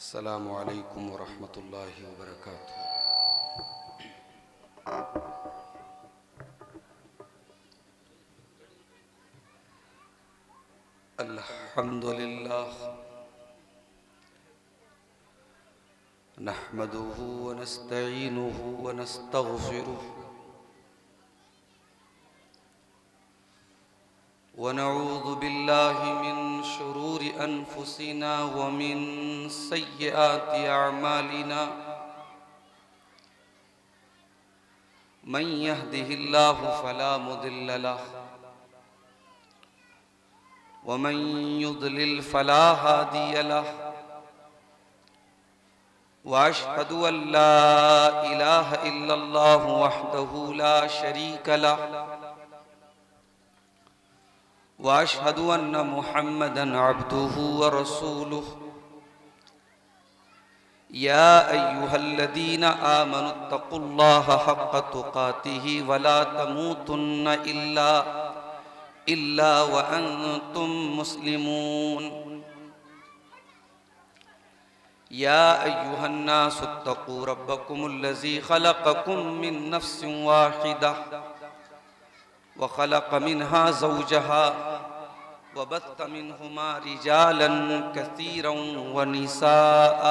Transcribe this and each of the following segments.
अस्सलामु अलैकुम वरहमतुल्लाहि वबरकातुहू। अल्हम्दुलिल्लाह नहमदुहू व नस्तईनुहु व नस्तगफिरुहु व नऊज़ु बिल्लाहि मिन शुरूरि अनफुसिना व मिन सय्यिआति अअमालिना। मन यहदिहिल्लाहु फला मुदिल्ल लहु व मन युद्लिल फला हादिय लहु व अशहदु अल्ला इलाहा इल्लल्लाहु वहदहु ला शरीक लहु व अशहदु अन्न मुहम्मदन अब्दुहु व रसूलुहु। या अय्युहल्लज़ीना आमनुत्तक़ुल्लाहा हक़्क़ तुक़ातिही व ला तमूतुन्न इल्ला व अंतुम मुस्लिमून। या अय्युहन्नासुत्तक़ू रब्बकुमुल्लज़ी ख़लक़कुम मिन नफ़्सिन वाहिदा व ख़लक़ मिन्हा ज़ौजहा व बस्स मिन्हुमा रिजालन कसीरन व निसाअ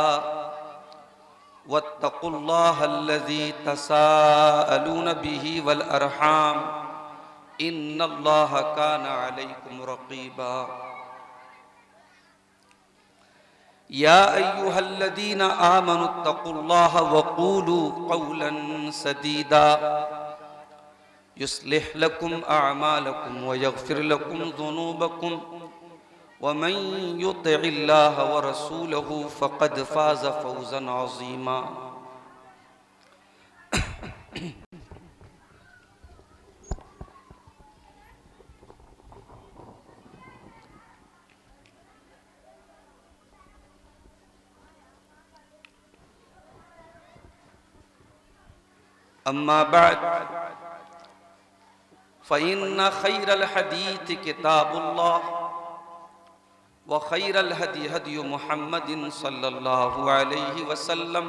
वत्तक़ुल्लाहल्लज़ी तसाअलून बिही वल अरहाम इन्नल्लाहा काना अलैकुम रक़ीबा। या अय्युहल्लज़ीना आमनुत्तक़ुल्लाहा वक़ूलू क़ौलन सदीदा युस्लिह लकुम अअमालकुम व यग़फ़िर लकुम ज़ुनूबकुम व मन युतिइल्लाहा व रसूलहु फ़क़द फ़ाज़ फ़ौज़न अज़ीमा। अम्मा बाद फ़इन्न ख़ैरल हदीस किताबुल्लाह व ख़ैरल हदी हदी मुहम्मदिन सल्लल्लाहु अलैहि वसल्लम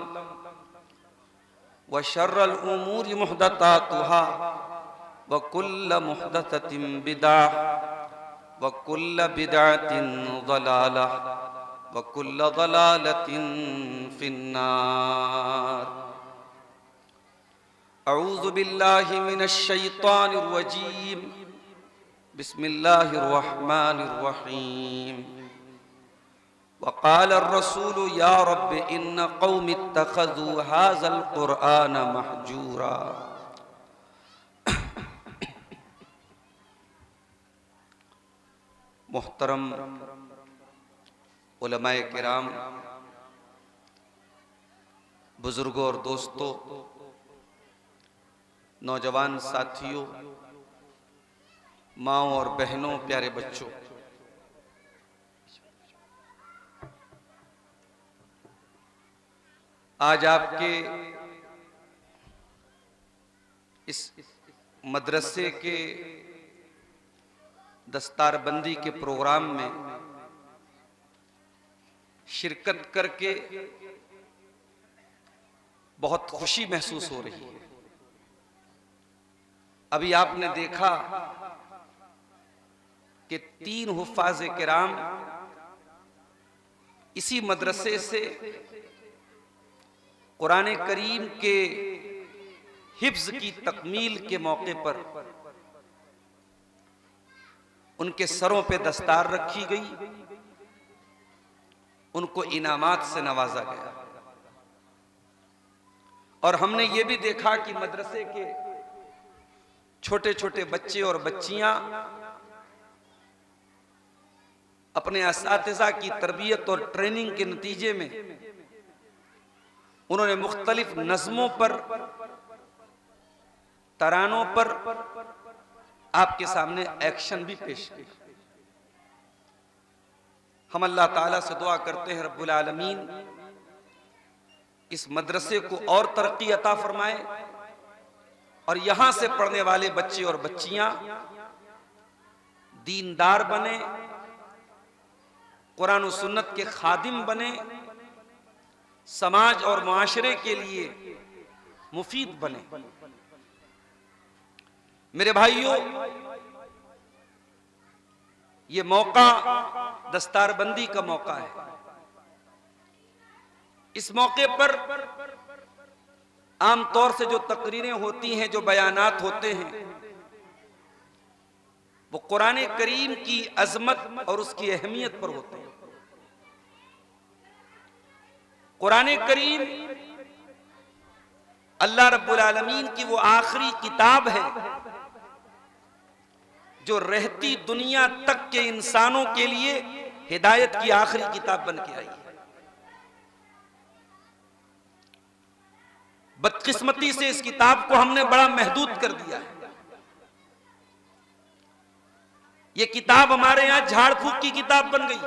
व शर्रल उमूरि मुहदसातुहा व कुल्ल मुहदसतिन बिदअह व कुल्ल बिदअतिन ज़लालह व कुल्ल ज़लालतिन फिन्नार। अऊज़ु बिल्लाहि मिनश शैतानिर रजीम। बिस्मिल्लाहिर रहमानिर रहीम। वक़ाल अर्रसूलु या रब्बि इन्न क़ौमी इत्तख़ज़ू हाज़ल क़ुरआन महजूरा। मुहतरम उलमाए किराम, बुजुर्गों और दोस्तों, नौजवान साथियों, माओ और बहनों, प्यारे बच्चों, आज आपके इस मदरसे के दस्तारबंदी के प्रोग्राम में शिरकत करके बहुत खुशी महसूस हो रही है। अभी आपने देखा कि 3 हुफ़ाज़े किराम इसी मदरसे से कुरान करीम के हिफ्ज़ की तकमील के मौके पर उनके सरों पे दस्तार रखी गई, उनको इनामात से नवाजा गया। और हमने ये भी देखा कि मदरसे के छोटे छोटे बच्चे और बच्चियां अपने असातिज़ा की तरबियत और ट्रेनिंग के नतीजे में उन्होंने मुख्तलिफ नज़्मों पर, तरानों पर आपके सामने एक्शन भी पेश किया। हम अल्लाह ताला से दुआ करते हैं रब्बुल आलमीन इस मदरसे को और तरक्की अता फरमाए और यहां से पढ़ने वाले बच्चे और बच्चियां दीनदार बने, कुरान और सुन्नत के खादिम बने समाज और मुआशरे के लिए मुफीद बने। मेरे भाइयों, ये मौका दस्तारबंदी का मौका है। इस मौके पर आमतौर से जो तकरीरें होती हैं, जो बयानात होते हैं, वो कुरान करीम की अजमत और उसकी अहमियत पर होते हैं। कुरान करीम अल्लाह रब्बुल आलमीन की वो आखिरी किताब है जो रहती दुनिया तक के इंसानों के लिए हिदायत की आखिरी किताब बन के आई है। बदकिस्मती से इस किताब को हमने बड़ा महदूद कर दिया है। ये किताब हमारे यहां झाड़ फूक की किताब बन गई।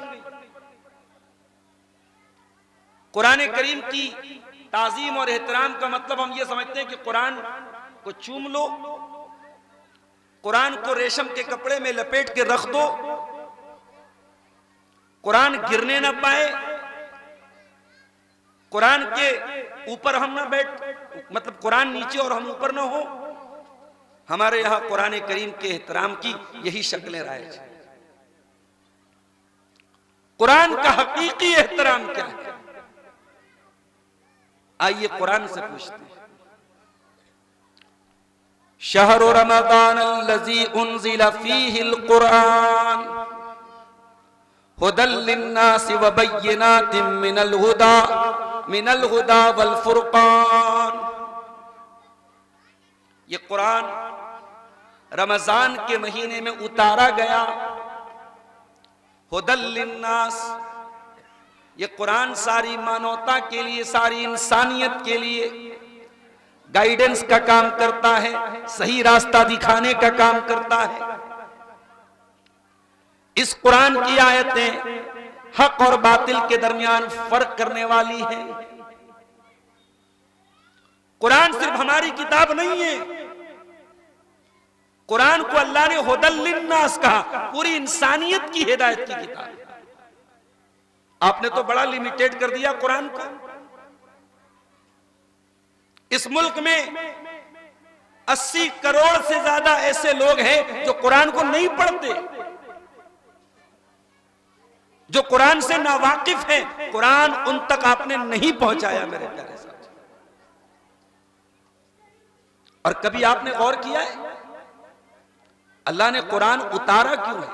कुरान करीम की ताजीम और एहतराम का मतलब हम ये समझते हैं कि कुरान को चूम लो, कुरान को रेशम के कपड़े में लपेट के रख दो, कुरान गिरने ना पाए, कुरान के ऊपर हम ना बैठ, मतलब कुरान नीचे और हम ऊपर ना हो। हमारे यहां कुरान करीम के एहतराम की यही शक्लें राइज हैं। कुरान का हकीकी एहतराम क्या है? आइए कुरान से पूछते हैं। शहरु रमज़ान अल्लज़ी उन्ज़िला फ़ीहिल कुरान हुदल लिन्नासि व बय्यिनातिन मिनल हुदा वल फुरक़ान। ये कुरान रमजान के महीने में उतारा गया। हुदल लिन्नास, ये कुरान सारी मानवता के लिए, सारी इंसानियत के लिए गाइडेंस का काम करता है, सही रास्ता दिखाने का काम करता है। इस कुरान की आयतें हक और बातिल के दरमियान फर्क करने वाली है। कुरान सिर्फ हमारी किताब नहीं है, कुरान को अल्लाह ने हुदल लिन्नास कहा, पूरी इंसानियत की हिदायत की किताब। आपने तो बड़ा लिमिटेड कर दिया कुरान को। इस मुल्क में 80 करोड़ से ज्यादा ऐसे लोग हैं जो कुरान को नहीं पढ़ते, जो कुरान से नावाकिफ हैं। कुरान उन तक आपने नहीं पहुंचाया मेरे प्यारे साथ। और कभी आपने गौर किया है अल्लाह ने कुरान उतारा क्यों है?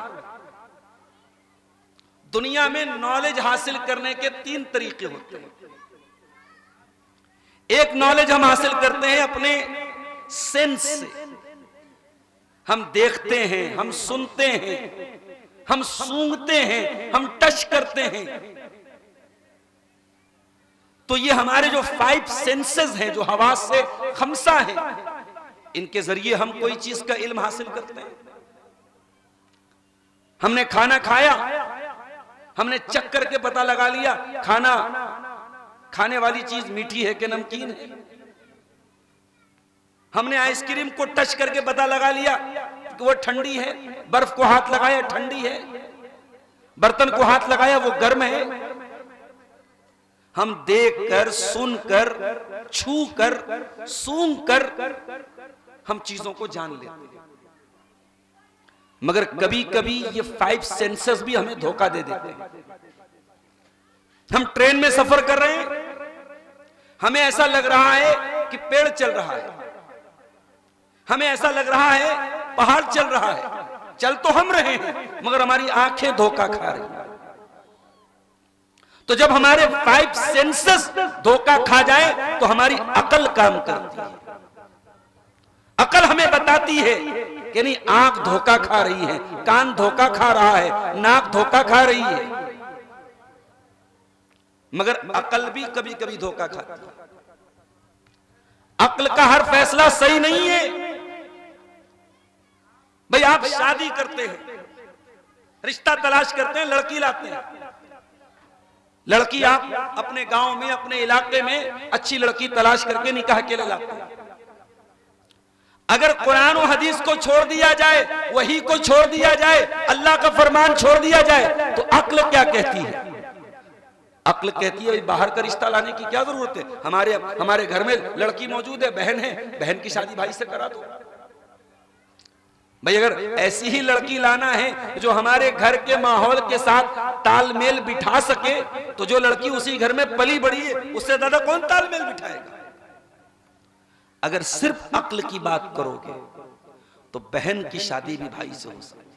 दुनिया में नॉलेज हासिल करने के 3 तरीके होते हैं। एक नॉलेज हम हासिल करते हैं अपने सेंस से, हम देखते हैं, हम सुनते हैं, हम सूंघते हैं, हम टच करते हैं। तो ये हमारे जो 5 सेंसेस हैं, जो हवास से खमसा है, इनके जरिए हम कोई चीज का इल्म हासिल करते हैं। हमने खाना खाया, हमने चख करके पता लगा लिया खाना खाने वाली चीज मीठी है कि नमकीन है। हमने आइसक्रीम को टच करके पता लगा लिया कि वो ठंडी है, बर्फ को हाथ लगाया ठंडी है, बर्तन को हाथ लगाया वो गर्म है। हम देखकर, सुनकर, छूकर, सूंघकर हम चीजों को जान लेते हैं। मगर कभी कभी ये 5 सेंसेस भी हमें धोखा दे देते हैं। हम ट्रेन में सफर कर रहे हैं, हमें ऐसा लग रहा है कि पेड़ चल रहा है, हमें ऐसा लग रहा है पहाड़ चल रहा है। चल तो हम रहे हैं मगर हमारी आंखें धोखा खा रही हैं। तो जब हमारे 5 सेंसेस धोखा खा जाए तो हमारी अकल काम करती है। अकल हमें बताती है कि नहीं, आंख धोखा खा रही है, कान धोखा खा रहा है, नाक धोखा खा रही है। मगर अकल भी कभी कभी धोखा खाती है। अकल का हर फैसला सही नहीं है। भाई आप शादी करते हैं, रिश्ता तलाश करते हैं, लड़की लाते हैं। लड़की आप अपने गांव में, अपने इलाके में अच्छी लड़की तलाश करके निकाह के लिए लाते हैं। अगर कुरान और हदीस को छोड़ दिया जाए, वही को छोड़ दिया जाए, अल्लाह का फरमान छोड़ दिया जाए, तो अक्ल क्या कहती है? अक्ल कहती है बाहर का रिश्ता लाने की क्या जरूरत है, हमारे घर में लड़की मौजूद है, बहन है, बहन की शादी भाई से करा दो। भाई अगर ऐसी ही लड़की लाना है जो हमारे घर के माहौल के साथ तालमेल बिठा सके, तो जो लड़की उसी घर में पली बड़ी है उससे ज्यादा कौन तालमेल बिठाएगा। अगर सिर्फ अक्ल की बात करोगे तो बहन की शादी भी भाई से हो सकती है।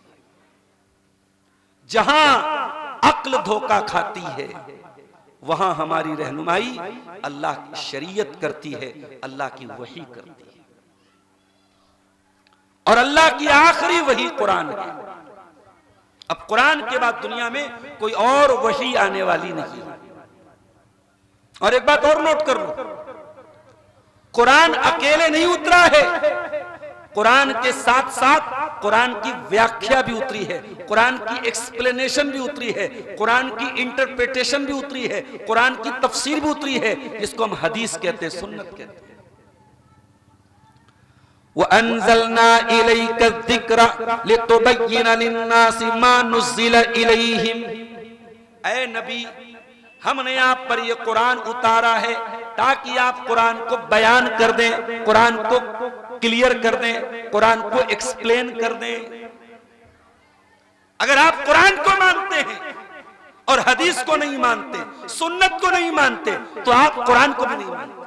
जहां अक्ल धोखा खाती है वहां हमारी रहनुमाई अल्लाह की शरीयत करती है, अल्लाह की वही करती है, और अल्लाह की आखिरी वही कुरान है। अब कुरान के बाद दुनिया में कोई और वही आने वाली नहीं है। और एक बात और नोट कर लो, कुरान अकेले नहीं उतरा है, कुरान के साथ साथ कुरान की व्याख्या भी उतरी है, कुरान की एक्सप्लेनेशन भी उतरी है, कुरान की इंटरप्रिटेशन भी उतरी है, कुरान की तफसीर भी उतरी है, जिसको हम हदीस कहते हैं, सुन्नत कहते हैं। वअन्ज़लना इलैका ज़िक्रा लितुबय्यिना लिन्नासि मा नुज़्ज़िला इलैहिम। ऐ नबी, हमने आप पर यह कुरान उतारा है ताकि आप कुरान को बयान कर दें, कुरान को क्लियर कर दें, कुरान को एक्सप्लेन कर दें। अगर आप कुरान को मानते हैं और हदीस को नहीं मानते, सुन्नत को नहीं मानते, तो आप कुरान को भी नहीं मानते,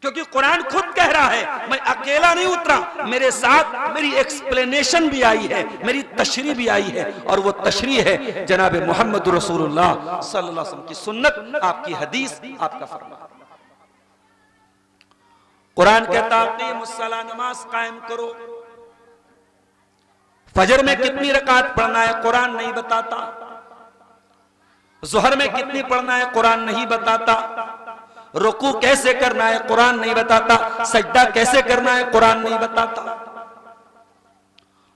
क्योंकि कुरान खुद कह रहा है मैं अकेला नहीं उतरा, मेरे साथ मेरी एक्सप्लेनेशन भी आई है, मेरी तशरीह भी आई है, और वो तशरीह है जनाब मोहम्मद रसूलुल्लाह सल्लल्लाहु अलैहि वसल्लम की सुन्नत, आपकी हदीस, आपका फरमान। कुरान कहता है मुसल्ला, नमाज कायम करो। फजर में कितनी रकात पढ़ना है कुरान नहीं बताता, ज़ोहर में कितनी पढ़ना है कुरान नहीं बताता, रुकू कैसे करना है कुरान नहीं बताता, सजदा कैसे करना है कुरान नहीं बताता।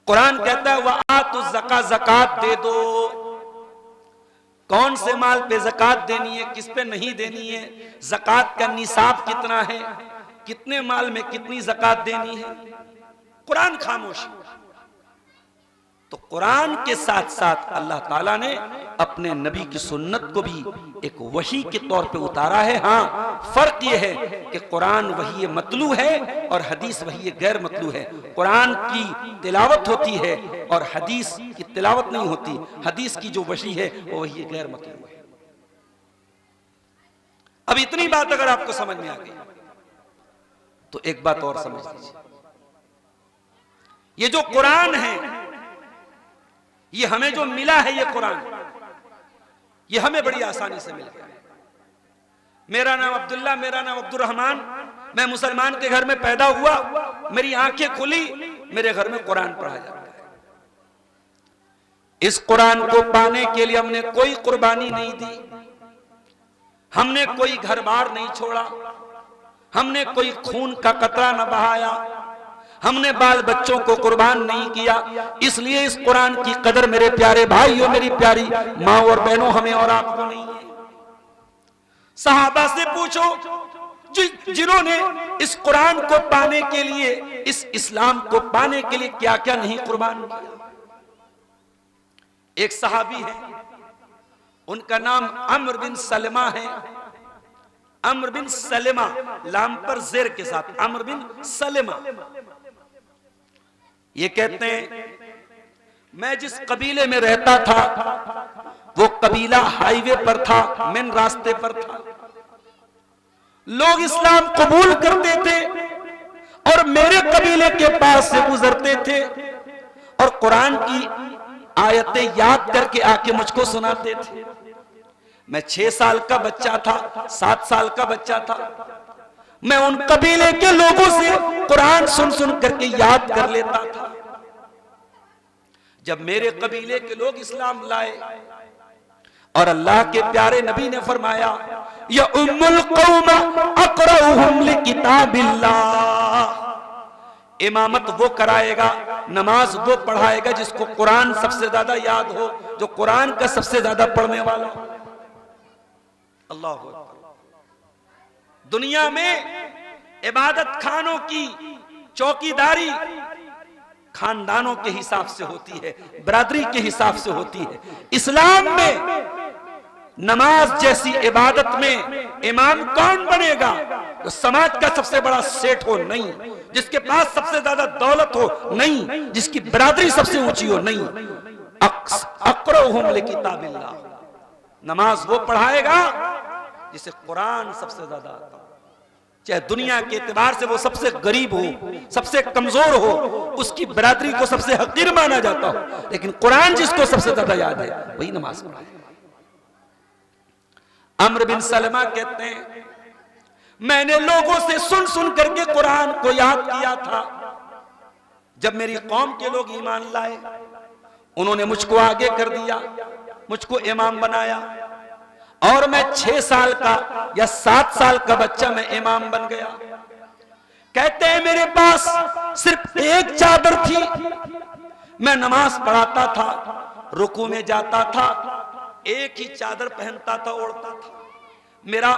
कुरान कहता है वह आतु ज़का, ज़कात दे दो। कौन से माल पे ज़कात देनी है, किस पे नहीं देनी है, ज़कात का निसाब कितना है, कितने माल में कितनी ज़कात देनी है, कुरान खामोश। तो कुरान के साथ साथ अल्लाह ताला ने अपने नबी की सुन्नत को भी एक वही के तौर पे उतारा है। हाँ, फर्क यह है कि कुरान वही मतलू है और हदीस वही गैर मतलू है। कुरान की तिलावत होती है और हदीस की तिलावत नहीं होती। हदीस की जो वही है वो वही गैर मतलू है। अब इतनी बात अगर आपको समझ में आ गई तो एक बात और समझ लीजिए, ये जो कुरान है, ये हमें जो मिला है, ये कुरान, ये हमें बड़ी आसानी से मिल गया। मेरा नाम अब्दुल्ला, मेरा नाम अब्दुर रहमान, मैं मुसलमान के घर में पैदा हुआ, मेरी आंखें खुली, मेरे घर में कुरान पढ़ा जाता है। इस कुरान को पाने के लिए हमने कोई कुर्बानी नहीं दी, हमने कोई घर बार नहीं छोड़ा, हमने कोई खून का कतरा न बहाया, हमने बाल बच्चों को कुर्बान नहीं किया। इसलिए इस कुरान की कदर मेरे प्यारे भाइयों, मेरी प्यारी माँ और बहनों, हमें और आपको नहीं है। सहाबा से पूछो जिन्होंने इस कुरान को पाने के लिए, इस इस्लाम को पाने के लिए क्या क्या नहीं कुर्बान किया। एक सहाबी है, उनका नाम अम्र बिन सलमा है। अम्र बिन सलमा, लाम पर जेर के साथ, अम्र बिन सलमा। ये कहते हैं मैं जिस कबीले में रहता था वो कबीला हाईवे पर था, मेन रास्ते पर था। लोग इस्लाम कबूल करते थे और मेरे कबीले के पास से गुजरते थे और कुरान की आयतें याद करके आके मुझको सुनाते थे। मैं 6 साल का बच्चा था, 7 साल का बच्चा था, मैं उन कबीले के लोगों से कुरान सुन सुन करके याद कर लेता था। जब मेरे कबीले के लोग इस्लाम लाए और अल्लाह के प्यारे नबी ने फरमाया या उम्मुल कौम अक़रउहुम लिकिताबिल्लाह, इमामत वो कराएगा, नमाज वो पढ़ाएगा जिसको कुरान सबसे ज्यादा याद हो, जो कुरान का सबसे ज्यादा पढ़ने वाला। अल्लाह हू। दुनिया में इबादत खानों की चौकीदारी खानदानों के हिसाब से होती है, बरादरी के हिसाब से होती है। इस्लाम में नमाज जैसी इबादत में इमाम कौन बनेगा? तो समाज का सबसे बड़ा सेठ हो नहीं, जिसके पास सबसे ज्यादा दौलत हो नहीं, जिसकी बिरादरी सबसे ऊंची हो नहीं। अक़रउहुम लिकिताबिल्लाह, नमाज वो पढ़ाएगा जिसे कुरान सबसे ज्यादा आता हो, चाहे दुनिया के एतबार से वो सबसे गरीब हो, सबसे कमजोर हो, उसकी बिरादरी को सबसे हकीर माना जाता हो, लेकिन कुरान जिसको सबसे ज्यादा याद है वही नमाज पढ़ाएगा। अम्र बिन सलमा कहते हैं, मैंने लोगों से सुन सुन करके कुरान को याद किया था। जब मेरी कौम के लोग ईमान लाए, उन्होंने मुझको आगे कर दिया, मुझको इमाम बनाया, और मैं 6 साल का या 7 साल का बच्चा मैं इमाम बन गया। कहते हैं मेरे पास सिर्फ एक चादर थी, मैं नमाज पढ़ाता था, रुकू में जाता था, एक ही चादर पहनता था, ओढ़ता था, मेरा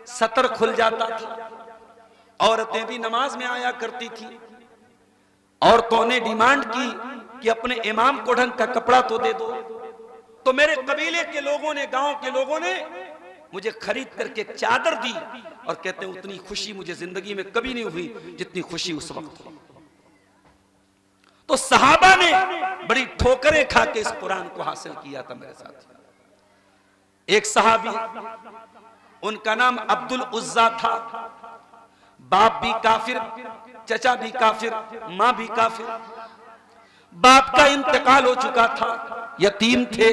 सतर खुल जाता था। औरतें भी नमाज में आया करती थी। औरतों ने डिमांड की कि अपने इमाम को ढंग का कपड़ा तो दे दो, तो मेरे कबीले के लोगों ने, गांव के लोगों ने मुझे खरीद करके एक चादर दी, और कहते हैं उतनी खुशी मुझे जिंदगी में कभी नहीं हुई जितनी खुशी उस वक्त हुई। तो सहाबा ने बड़ी ठोकरें खा के इस कुरान को हासिल किया था मेरे साथ। एक सहाबी, उनका नाम अब्दुल उज्जा था, बाप भी काफिर, चचा भी काफिर, मां भी काफिर। बाप का इंतकाल हो चुका था, यतीम थे,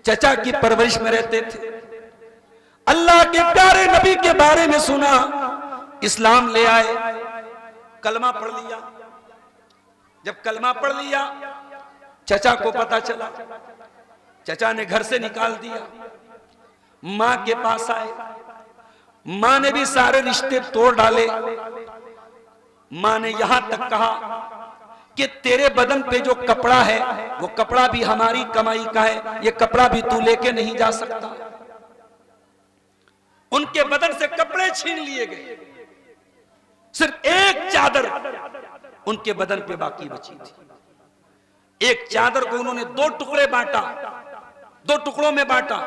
चचा की परवरिश में रहते थे। अल्लाह के प्यारे नबी के बारे में सुना, इस्लाम ले आए, कलमा पढ़ लिया। जब कलमा पढ़ लिया, चचा को पता चला, चचा ने घर से निकाल दिया, मां के पास आए, मां ने भी सारे रिश्ते तोड़ डाले। मां ने यहां तक कहा कि तेरे बदन पे जो कपड़ा है वो कपड़ा भी हमारी कमाई का है, ये कपड़ा भी तू लेके नहीं जा सकता। उनके बदन से कपड़े छीन लिए गए, सिर्फ एक चादर उनके बदन पे बाकी बची थी। एक चादर को उन्होंने 2 टुकड़े बांटा, 2 टुकड़ों में बांटा।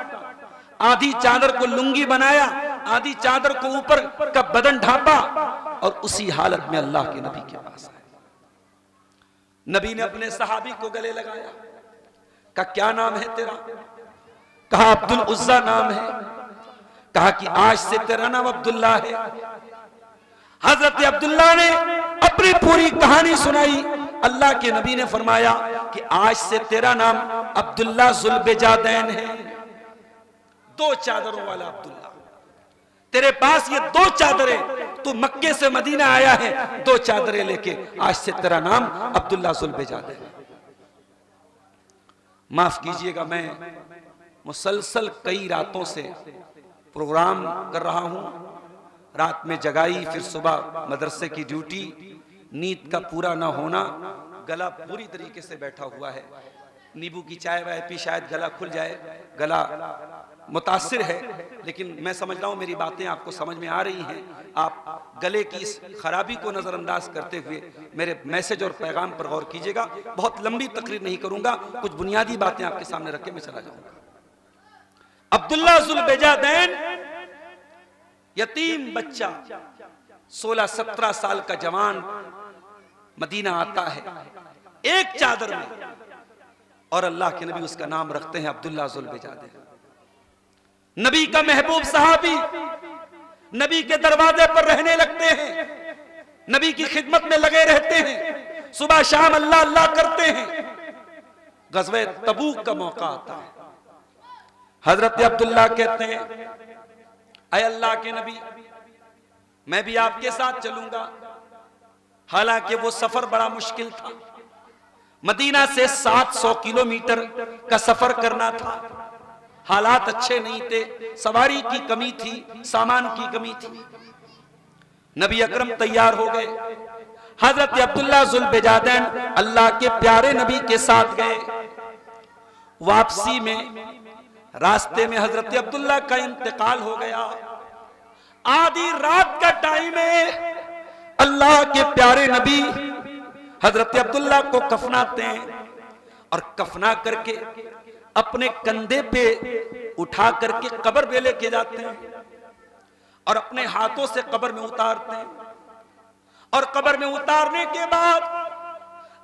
आधी चादर को लुंगी बनाया, आधी चादर को ऊपर का बदन ढांपा, और उसी हालत में अल्लाह के नबी के पास आए। नबी ने अपने सहाबी को गले लगाया, कहा क्या नाम है तेरा? कहा अब्दुल उज्जा नाम है। कहा कि आज से तेरा नाम अब्दुल्ला है। हजरत अब्दुल्ला ने अपनी पूरी कहानी सुनाई। अल्लाह के नबी ने फरमाया कि आज से तेरा नाम अब्दुल्ला जुल्बेजादैन है, 2 चादरों वाला अब्दुल्ला। तेरे पास ये 2 चादरें, तू मक्के से मदीना आया है 2 चादरें लेके, आज से तेरा नाम अब्दुल्ला जुल्बेजादैन। माफ कीजिएगा, मैं मुसलसल कई रातों से प्रोग्राम कर रहा हूं, रात में जगाई, फिर सुबह मदरसे की ड्यूटी, नींद का पूरा ना होना, गला पूरी तरीके से बैठा हुआ है। नींबू की चाय वाय पी, शायद गला खुल जाए, गला मुतासिर है, लेकिन मैं समझ रहा हूं मेरी बातें आपको समझ में आ रही हैं। आप गले की इस खराबी को नजरअंदाज करते हुए मेरे मैसेज और पैगाम पर गौर कीजिएगा। बहुत लंबी तकरीर नहीं करूंगा, कुछ बुनियादी बातें आपके सामने रख के मैं चला जाऊंगा। अब्दुल्ला जुल्बेजादैन, यतीम बच्चा, 16-17 साल का जवान मदीना आता है एक चादर में, और अल्लाह के नबी उसका नाम रखते हैं अब्दुल्ला जुल्बेजादैन। नबी का महबूब सहाबी नबी के दरवाजे पर रहने लगते हैं, नबी की खिदमत में लगे रहते हैं, सुबह शाम अल्लाह अल्लाह करते हैं। गज़वे तबूक का मौका आता है, हजरत अब्दुल्ला कहते हैं, ऐ अल्लाह के नबी, मैं भी आपके साथ चलूंगा। हालांकि वो सफर बड़ा मुश्किल था, मदीना से 700 किलोमीटर का सफर करना था। हालात अच्छे नहीं थे, सवारी की कमी थी, सामान की कमी थी। नबी अकरम तैयार हो गए, हजरत अब्दुल्ला जुल्बेजादैन अल्लाह के प्यारे नबी के साथ गए। वापसी में रास्ते में हजरत अब्दुल्ला का इंतकाल हो गया। आधी रात का टाइम है, अल्लाह के प्यारे नबी हजरत अब्दुल्ला को कफनाते हैं, और कफना करके अपने कंधे पे उठा करके कब्र पे लेके जाते हैं और अपने हाथों से कब्र में उतारते हैं, और कब्र में उतारने के बाद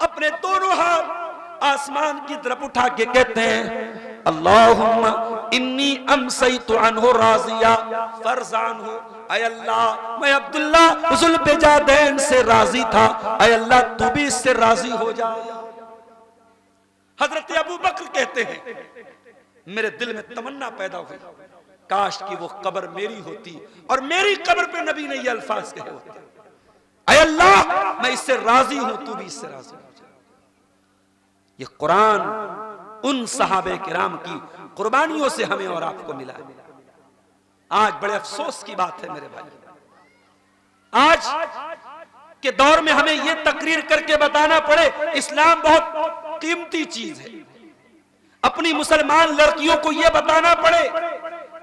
अपने दोनों हाथ आसमान की तरफ उठा के कहते हैं अल्लाहुम्मा इन्नी अमसैतु अन्हु राज़िया फरज़ानहु, ऐ अल्लाह मैं अब्दुल्ला ज़ुल्बिजादैन से राजी था, ऐ अल्लाह तू भी इससे राजी हो जा। हजरत अबू बकर कहते हैं मेरे दिल में तमन्ना पैदा हुई काश कि वो कब्र मेरी होती और मेरी कब्र पे नबी ने ये अल्फाज कहे होते, ऐ अल्लाह मैं इससे राजी हूं तू भी इससे राजी हो जा। ये कुरान उन सहाबे किराम की कुर्बानियों से हमें और आपको मिला है। आज बड़े अफसोस की बात है मेरे भाई, आज के दौर में हमें यह तकरीर करके बताना पड़े इस्लाम बहुत कीमती चीज है। अपनी मुसलमान लड़कियों को यह बताना पड़े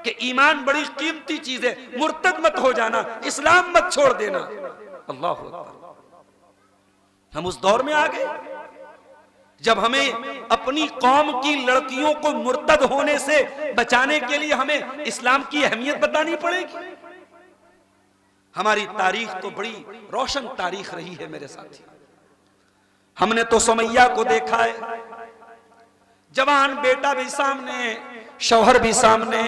कि ईमान बड़ी कीमती चीज है, मुर्तद मत हो जाना, इस्लाम मत छोड़ देना। अल्लाह अकबर। हम उस दौर में आ गए जब हमें अपनी कौम की लड़कियों को मुर्तद होने से बचाने के लिए हमें इस्लाम की अहमियत बतानी पड़ेगी। हमारी तारीख तो बड़ी रोशन तारीख रही है मेरे साथी। हमने तो सुमैया को देखा है, जवान बेटा भी सामने, शौहर भी सामने,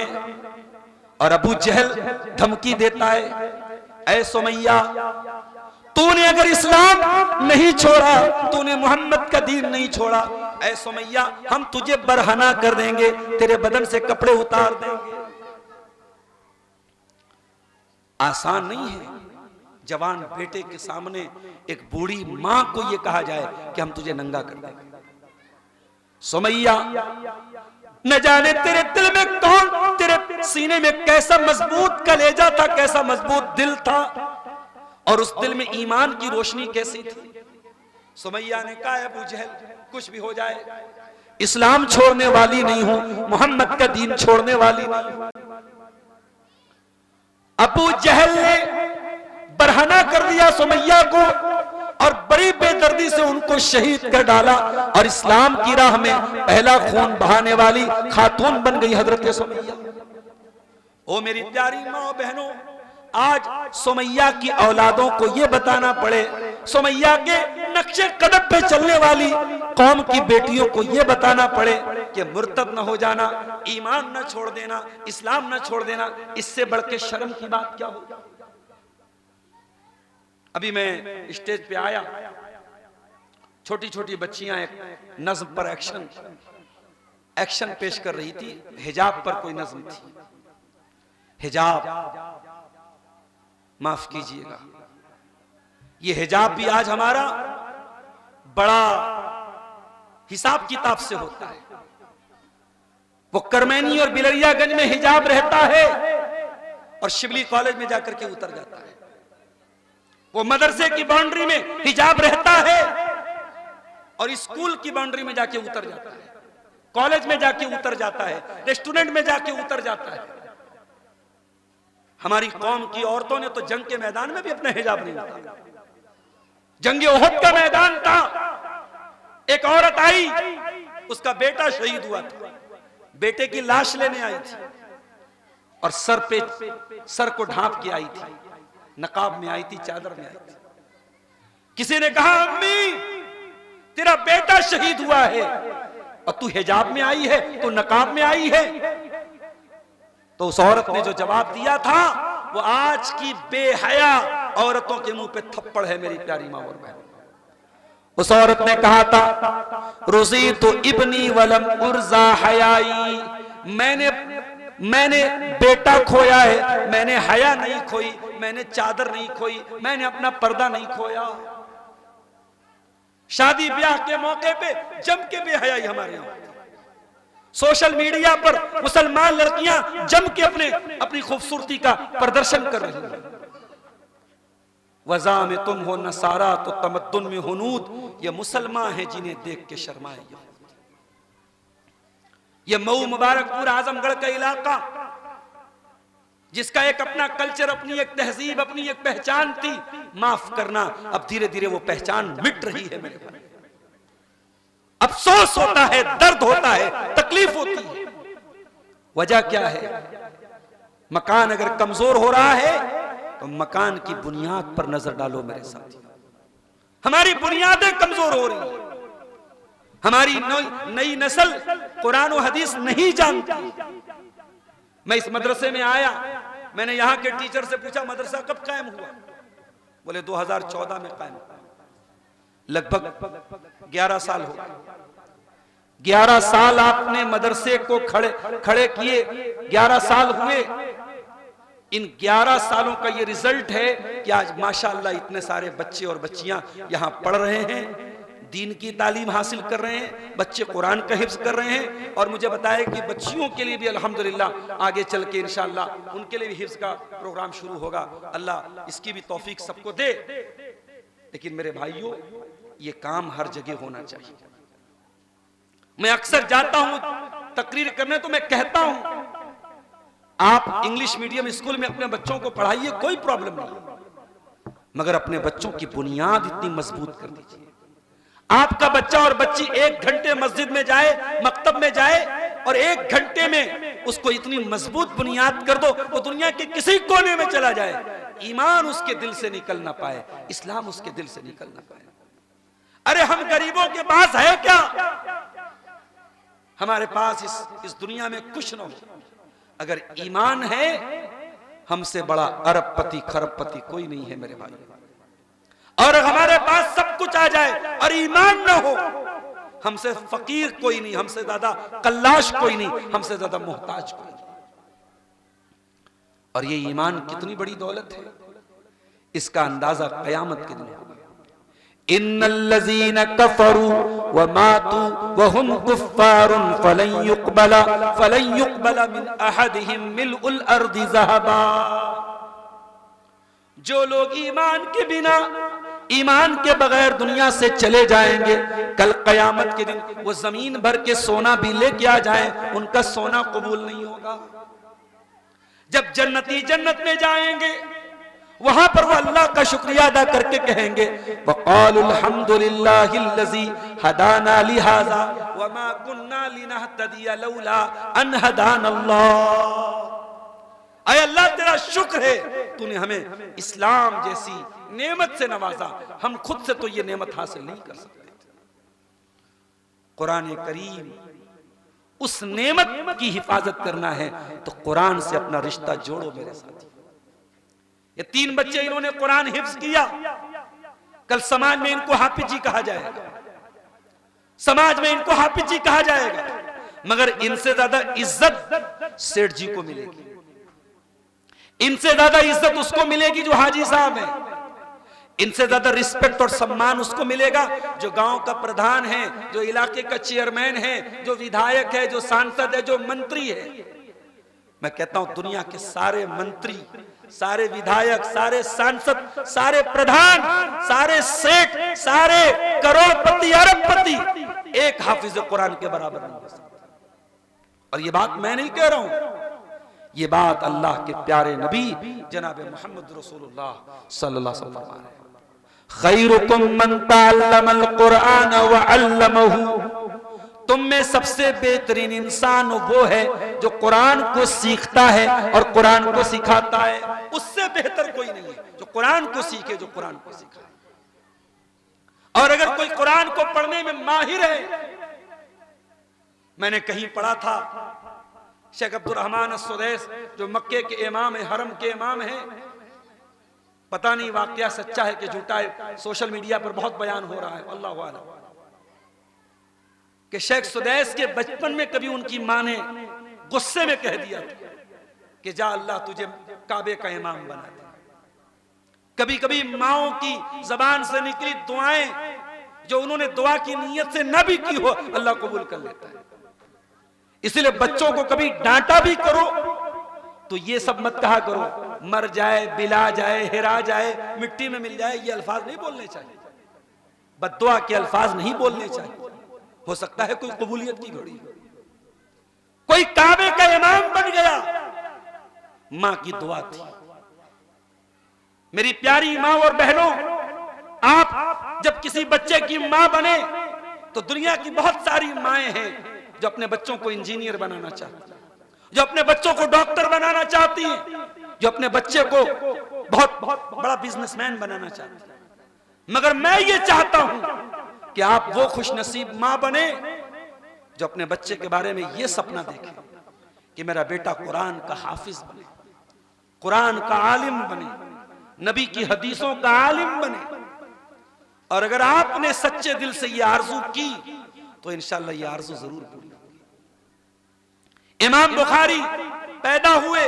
और अबू जहल धमकी देता है ऐ सुमैया तूने अगर इस्लाम नहीं छोड़ा, तूने मोहम्मद का दीन नहीं छोड़ा, ऐ सुमैया हम तुझे बरहना कर देंगे, तेरे बदन से कपड़े उतार देंगे। आसान नहीं है जवान बेटे के सामने एक बूढ़ी मां को यह कहा जाए कि हम तुझे नंगा कर देंगे। सुमैया न जाने तेरे दिल में कौन, तेरे सीने में कैसा मजबूत कलेजा था, कैसा मजबूत दिल था, और उस दिल में ईमान की रोशनी कैसी थी। सुमैया ने कहा अबू जहल कुछ भी हो जाए, इस्लाम छोड़ने वाली नहीं हूं, मोहम्मद का दीन छोड़ने वाली नहीं हूं। अबू जहल ने बरहना कर दिया सुमैया को और बड़ी बेदर्दी से उनको शहीद कर डाला, और इस्लाम की राह में पहला खून बहाने वाली खातून बन गई हजरत सुमैया। ओ मेरी प्यारी माँ बहनों, आज सुमैया की औलादों को यह बताना पड़े, सुमैया के नक्शे कदम पे चलने वाली कौम की बेटियों को यह बताना पड़े कि मुर्तद न हो जाना, ईमान न छोड़ देना, इस्लाम न छोड़ देना, इससे बढ़ के शर्म की बात क्या हो। अभी मैं स्टेज पे आया, छोटी छोटी बच्चियां एक नज्म पर एक्शन पेश कर रही थी। हिजाब पर कोई नज्म थी। हिजाब, माफ कीजिएगा, ये हिजाब भी आज हमारा बड़ा हिसाब किताब से होता है। वो करमैनी और बिलरियागंज में हिजाब रहता है और शिबली कॉलेज में जाकर के उतर जाता है। वो मदरसे की बाउंड्री में हिजाब रहता है और स्कूल की बाउंड्री में जाके उतर जाता है, कॉलेज में जाके उतर जाता है, रेस्टोरेंट में जाके उतर जाता है। हमारी कौम की औरतों ने तो जंग के मैदान में भी अपना हिजाब नहीं उतारा। जंग ओहद का मैदान था, एक औरत आई, उसका बेटा शहीद हुआ था, बेटे की लाश लेने आई थी और सर को ढांप के आई थी, नकाब में आई थी, चादर में आई थी। किसी ने कहा अम्मी तेरा बेटा शहीद हुआ है और तू हिजाब में आई है, तू नकाब में आई है। तो उस औरत ने जो जवाब दिया था वो आज की बेहया औरतों के मुंह पे थप्पड़ है मेरी प्यारी मां और बहन। उस औरत ने कहा था रुज़ी तो इब्नी वलम उर्जा हयाई, मैंने बेटा खोया है, मैंने हया नहीं खोई, मैंने चादर नहीं खोई, मैंने अपना पर्दा नहीं खोया। शादी ब्याह के मौके पे जम के बेहयाई हमारे यहां। सोशल मीडिया पर मुसलमान लड़कियां जम के अपनी खूबसूरती का प्रदर्शन कर रही हैं। वज़ा में तुम हो नसारा तो तमद्दुन में हुनूद, ये मुसलमान हैं जिन्हें देख के शर्माए। ये मऊ मुबारकपुर आजमगढ़ का इलाका जिसका एक अपना कल्चर, अपनी एक तहजीब, अपनी एक पहचान थी, माफ करना अब धीरे धीरे वो पहचान मिट रही है मेरे भाई। अफसोस होता है, दर्द होता है, तकलीफ होती है। वजह क्या है? मकान अगर कमजोर हो रहा है तो मकान की बुनियाद पर नजर डालो मेरे साथी। हमारी बुनियादें कमजोर हो रही हैं। हमारी नई नस्ल कुरान और हदीस नहीं जानती। मैं इस मदरसे में आया, मैंने यहां के टीचर से पूछा मदरसा कब कायम हुआ? बोले 2014 में कायम हुआ। लगभग 11 साल हो गए। 11 साल आपने मदरसे को खड़े किए, 11 साल हुए। इन 11 सालों का ये रिजल्ट है कि आज माशाअल्लाह इतने सारे बच्चे और बच्चियां यहां पढ़ रहे हैं, दीन की तालीम हासिल कर रहे हैं, बच्चे कुरान का हिफ्ज कर रहे हैं। और मुझे बताया कि बच्चियों के लिए भी अल्हम्दुलिल्लाह आगे चल के इंशाअल्लाह उनके लिए भी हिफ्ज का प्रोग्राम शुरू होगा। अल्लाह इसकी भी तौफीक सबको दे। लेकिन मेरे भाइयों, ये काम हर जगह होना चाहिए। मैं अक्सर जाता हूं तकरीर करने, तो मैं कहता हूं आप इंग्लिश मीडियम स्कूल में अपने बच्चों को पढ़ाइए, कोई प्रॉब्लम नहीं, मगर अपने बच्चों की बुनियाद इतनी मजबूत कर दीजिए। आपका बच्चा और बच्ची 1 घंटे मस्जिद में जाए, मकतब में जाए, और 1 घंटे में उसको इतनी मजबूत बुनियाद कर दो, वो दुनिया के किसी कोने में चला जाए, ईमान उसके दिल से निकल ना पाए, इस्लाम उसके दिल से निकल ना पाए। अरे हम गरीबों के पास है क्या? हमारे पास इस दुनिया में कुछ न हो, अगर ईमान है, हमसे बड़ा अरबपति खरबपति कोई नहीं है मेरे भाई। और हमारे पास सब कुछ आ जाए और ईमान ना हो, हमसे फकीर कोई नहीं, हमसे ज्यादा कल्लाश कोई नहीं, हमसे ज्यादा मोहताज कोई नहीं। और ये ईमान कितनी बड़ी दौलत है, इसका अंदाजा क़यामत के दिन होगा। इन्नल्लज़ीना कफ़रू व मातू व हुम कुफ़्फ़ारुन फलन युक़बला मिन अहदिहिम मिलउल अर्दि ज़हबा। जो लोग ईमान के बिना, ईमान के बगैर दुनिया से चले जाएंगे, कल क़यामत के दिन वो जमीन भर के सोना भी लेके आ जाए, उनका सोना कबूल नहीं होगा। जब जन्नती जन्नत में जाएंगे, वहां पर वो अल्लाह का शुक्रिया अदा करके कहेंगे वक़ालुल हम्दुलिल्लाहिल्लज़ी हदाना लिहाज़ा वमा कुन्ना लिनहतदिया लौला अन हदानल्लाह। अय अल्लाह तेरा शुक्र है, तूने हमें इस्लाम जैसी नेमत से नवाजा, हम खुद से तो ये नेमत हासिल नहीं कर सकते। कुरान करीम उस नेमत की हिफाजत करना है तो कुरान से अपना रिश्ता जोड़ो मेरे साथी। ये 3 बच्चे इन्होंने कुरान हिफ्ज किया, कल समाज में इनको हाफिज जी कहा जाएगा, समाज में इनको हाफिज जी कहा जाएगा, मगर इनसे ज्यादा इज्जत सेठ जी को मिलेगी, इनसे ज्यादा इज्जत उसको मिलेगी जो हाजी साहब है, इनसे ज्यादा रिस्पेक्ट और सम्मान उसको मिलेगा जो गांव का प्रधान है, जो इलाके का चेयरमैन है, जो विधायक है, जो सांसद है, जो मंत्री है। मैं कहता हूं दुनिया के सारे मंत्री, सारे विधायक, सारे सांसद, सारे प्रधान, सारे सेठ, सारे करोड़पति, अरबपति एक हाफिज कुरान के बराबर नहीं हो सकते। और ये बात मैं नहीं कह रहा हूं, ये बात अल्लाह के प्यारे नबी जनाब मोहम्मद रसूलुल्लाह सल्लल्लाहु अलैहि वसल्लम फरमाए। खैरुकुम मन तअल्लमल कुरान व अल्लमहु। तुम में सबसे बेहतरीन इंसान वो है जो कुरान को सीखता है और कुरान को सिखाता है। उससे बेहतर कोई नहीं है जो कुरान को सीखे, जो कुरान को सिखाए। और अगर कोई कुरान को पढ़ने में माहिर है, मैंने कहीं पढ़ा था शेख अब्दुल रहमान अस्सुदैस जो मक्के के इमाम है, हरम के इमाम है, पता नहीं वाकया सच्चा है कि झूठा है, सोशल मीडिया पर बहुत बयान हो रहा है, अल्लाह आलम, कि शेख सुदैस के बचपन में कभी उनकी मां ने गुस्से में कह दिया था कि जा अल्लाह तुझे काबे का इमाम बना दे। कभी कभी माओं की जबान से निकली दुआएं जो उन्होंने दुआ की नीयत से न भी की हो, अल्लाह कबूल कर लेता है। इसलिए बच्चों को कभी डांटा भी करो तो ये सब मत कहा करो मर जाए, बिला जाए, हिरा जाए, मिट्टी में मिल जाए, ये अल्फाज नहीं बोलने चाहिए, बद्दुआ के अल्फाज नहीं बोलने चाहिए। हो सकता है कोई कबूलियत की घड़ी, कोई काबे का इमाम बन गया, मां की दुआ थी। मेरी प्यारी मां और बहनों, आप जब किसी बच्चे की मां बने तो दुनिया की बहुत सारी माएं हैं जो अपने बच्चों को इंजीनियर बनाना चाहती हैं, जो अपने बच्चों को डॉक्टर बनाना चाहती हैं, जो अपने बच्चे को बहुत बहुत बड़ा बिजनेसमैन बनाना चाहती हैं। मगर मैं ये चाहता हूं कि आप वो खुशनसीब मां बने जो अपने बच्चे के बारे में ये सपना देखे कि मेरा बेटा कुरान का हाफिज बने, कुरान का आलिम बने, नबी की हदीसों का आलिम बने। और अगर आपने सच्चे दिल से ये आरजू की तो इंशाअल्लाह ये आरजू जरूर पूरी होगी। इमाम बुखारी पैदा हुए,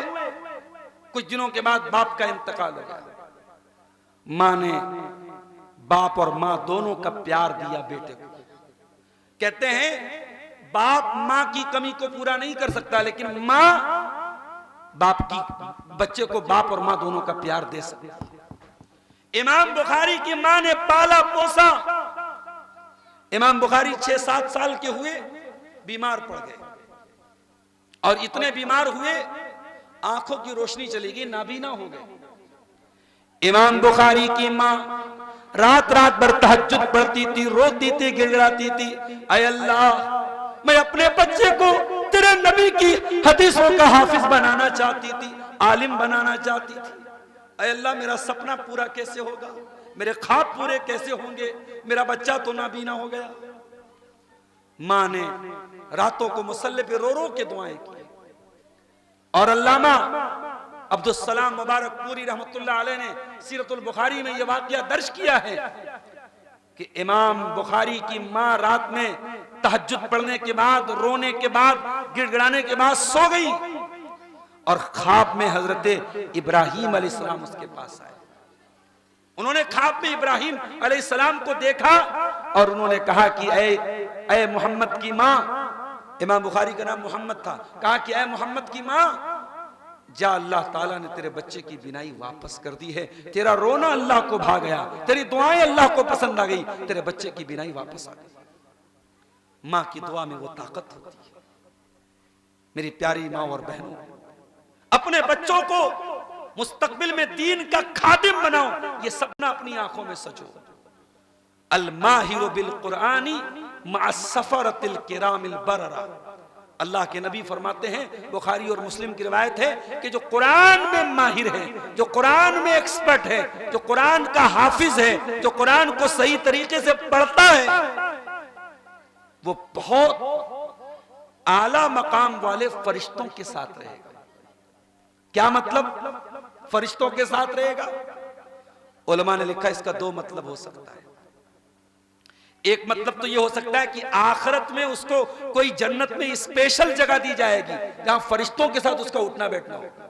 कुछ दिनों के बाद बाप का इंतकाल हो गया। मां ने, बाप और मां दोनों का प्यार दिया बेटे को। कहते हैं बाप मां की कमी को पूरा नहीं कर सकता, लेकिन मां बाप की, बच्चे को बाप और मां दोनों का प्यार दे सकती है। इमाम बुखारी की मां ने पाला पोसा। इमाम बुखारी 6-7 साल के हुए, बीमार पड़ गए और इतने बीमार हुए आंखों की रोशनी चली गई, नाबीना हो गए। इमाम बुखारी की मां रात रात भर तहज्जुद पढ़ती थी, रोती थी, गिड़गिड़ाती थी, ऐ अल्लाह मैं अपने बच्चे को तेरे नबी की हदीसों का हाफिज बनाना चाहती थी, आलिम बनाना चाहती थी। ऐ अल्लाह मेरा सपना पूरा कैसे होगा, मेरे ख्वाब पूरे कैसे होंगे, मेरा बच्चा तो नाबीना हो गया। मां ने रातों को मुसल्ले पे रो रो के दुआएं की। और अल्लामा अब्दुल सलाम मुबारक पूरी रहमतुल्लाह अलैह ने सीरतुल बुखारी में यह वाकया दर्ज किया है कि इमाम बुखारी की मां रात में तहज्जुद पढ़ने के बाद, रोने के बाद, गिड़गिड़ाने के बाद सो गई और ख्वाब में हजरत इब्राहीम अलैहिस्सलाम उसके पास आए। उन्होंने ख्वाब में इब्राहीम अलैहिस्सलाम को देखा और उन्होंने कहा कि ऐ मोहम्मद की मां, इमाम बुखारी का नाम मोहम्मद था, कहा कि ऐ मोहम्मद की मां, जा अल्लाह ताला ने तेरे बच्चे की बिनाई वापस कर दी है, तेरा रोना अल्लाह को भा गया, तेरी दुआएं अल्लाह को पसंद आ गई, तेरे बच्चे की बिनाई वापस आ गई। मां की दुआ में वो ताकत होती है। मेरी प्यारी मां और बहनों, अपने बच्चों को मुस्तकबिल में दीन का खादिम बनाओ, ये सपना अपनी आंखों में सजो। अल माहिरु बिल कुरानी मा सफरतिल किरामिल बररा। अल्लाह के नबी फरमाते हैं, बुखारी और मुस्लिम की रिवायत है कि जो कुरान में माहिर है, जो कुरान में एक्सपर्ट है, जो कुरान का हाफिज है, जो कुरान को सही तरीके से पढ़ता है, वो बहुत आला मकाम वाले फरिश्तों के साथ रहेगा। क्या मतलब फरिश्तों के साथ रहेगा? उलमा ने लिखा इसका 2 मतलब हो सकता है। एक मतलब तो ये हो सकता है कि आखिरत में उसको कोई जन्नत में स्पेशल जगह दी जाएगी जहां फरिश्तों के साथ उसका उठना बैठना होगा।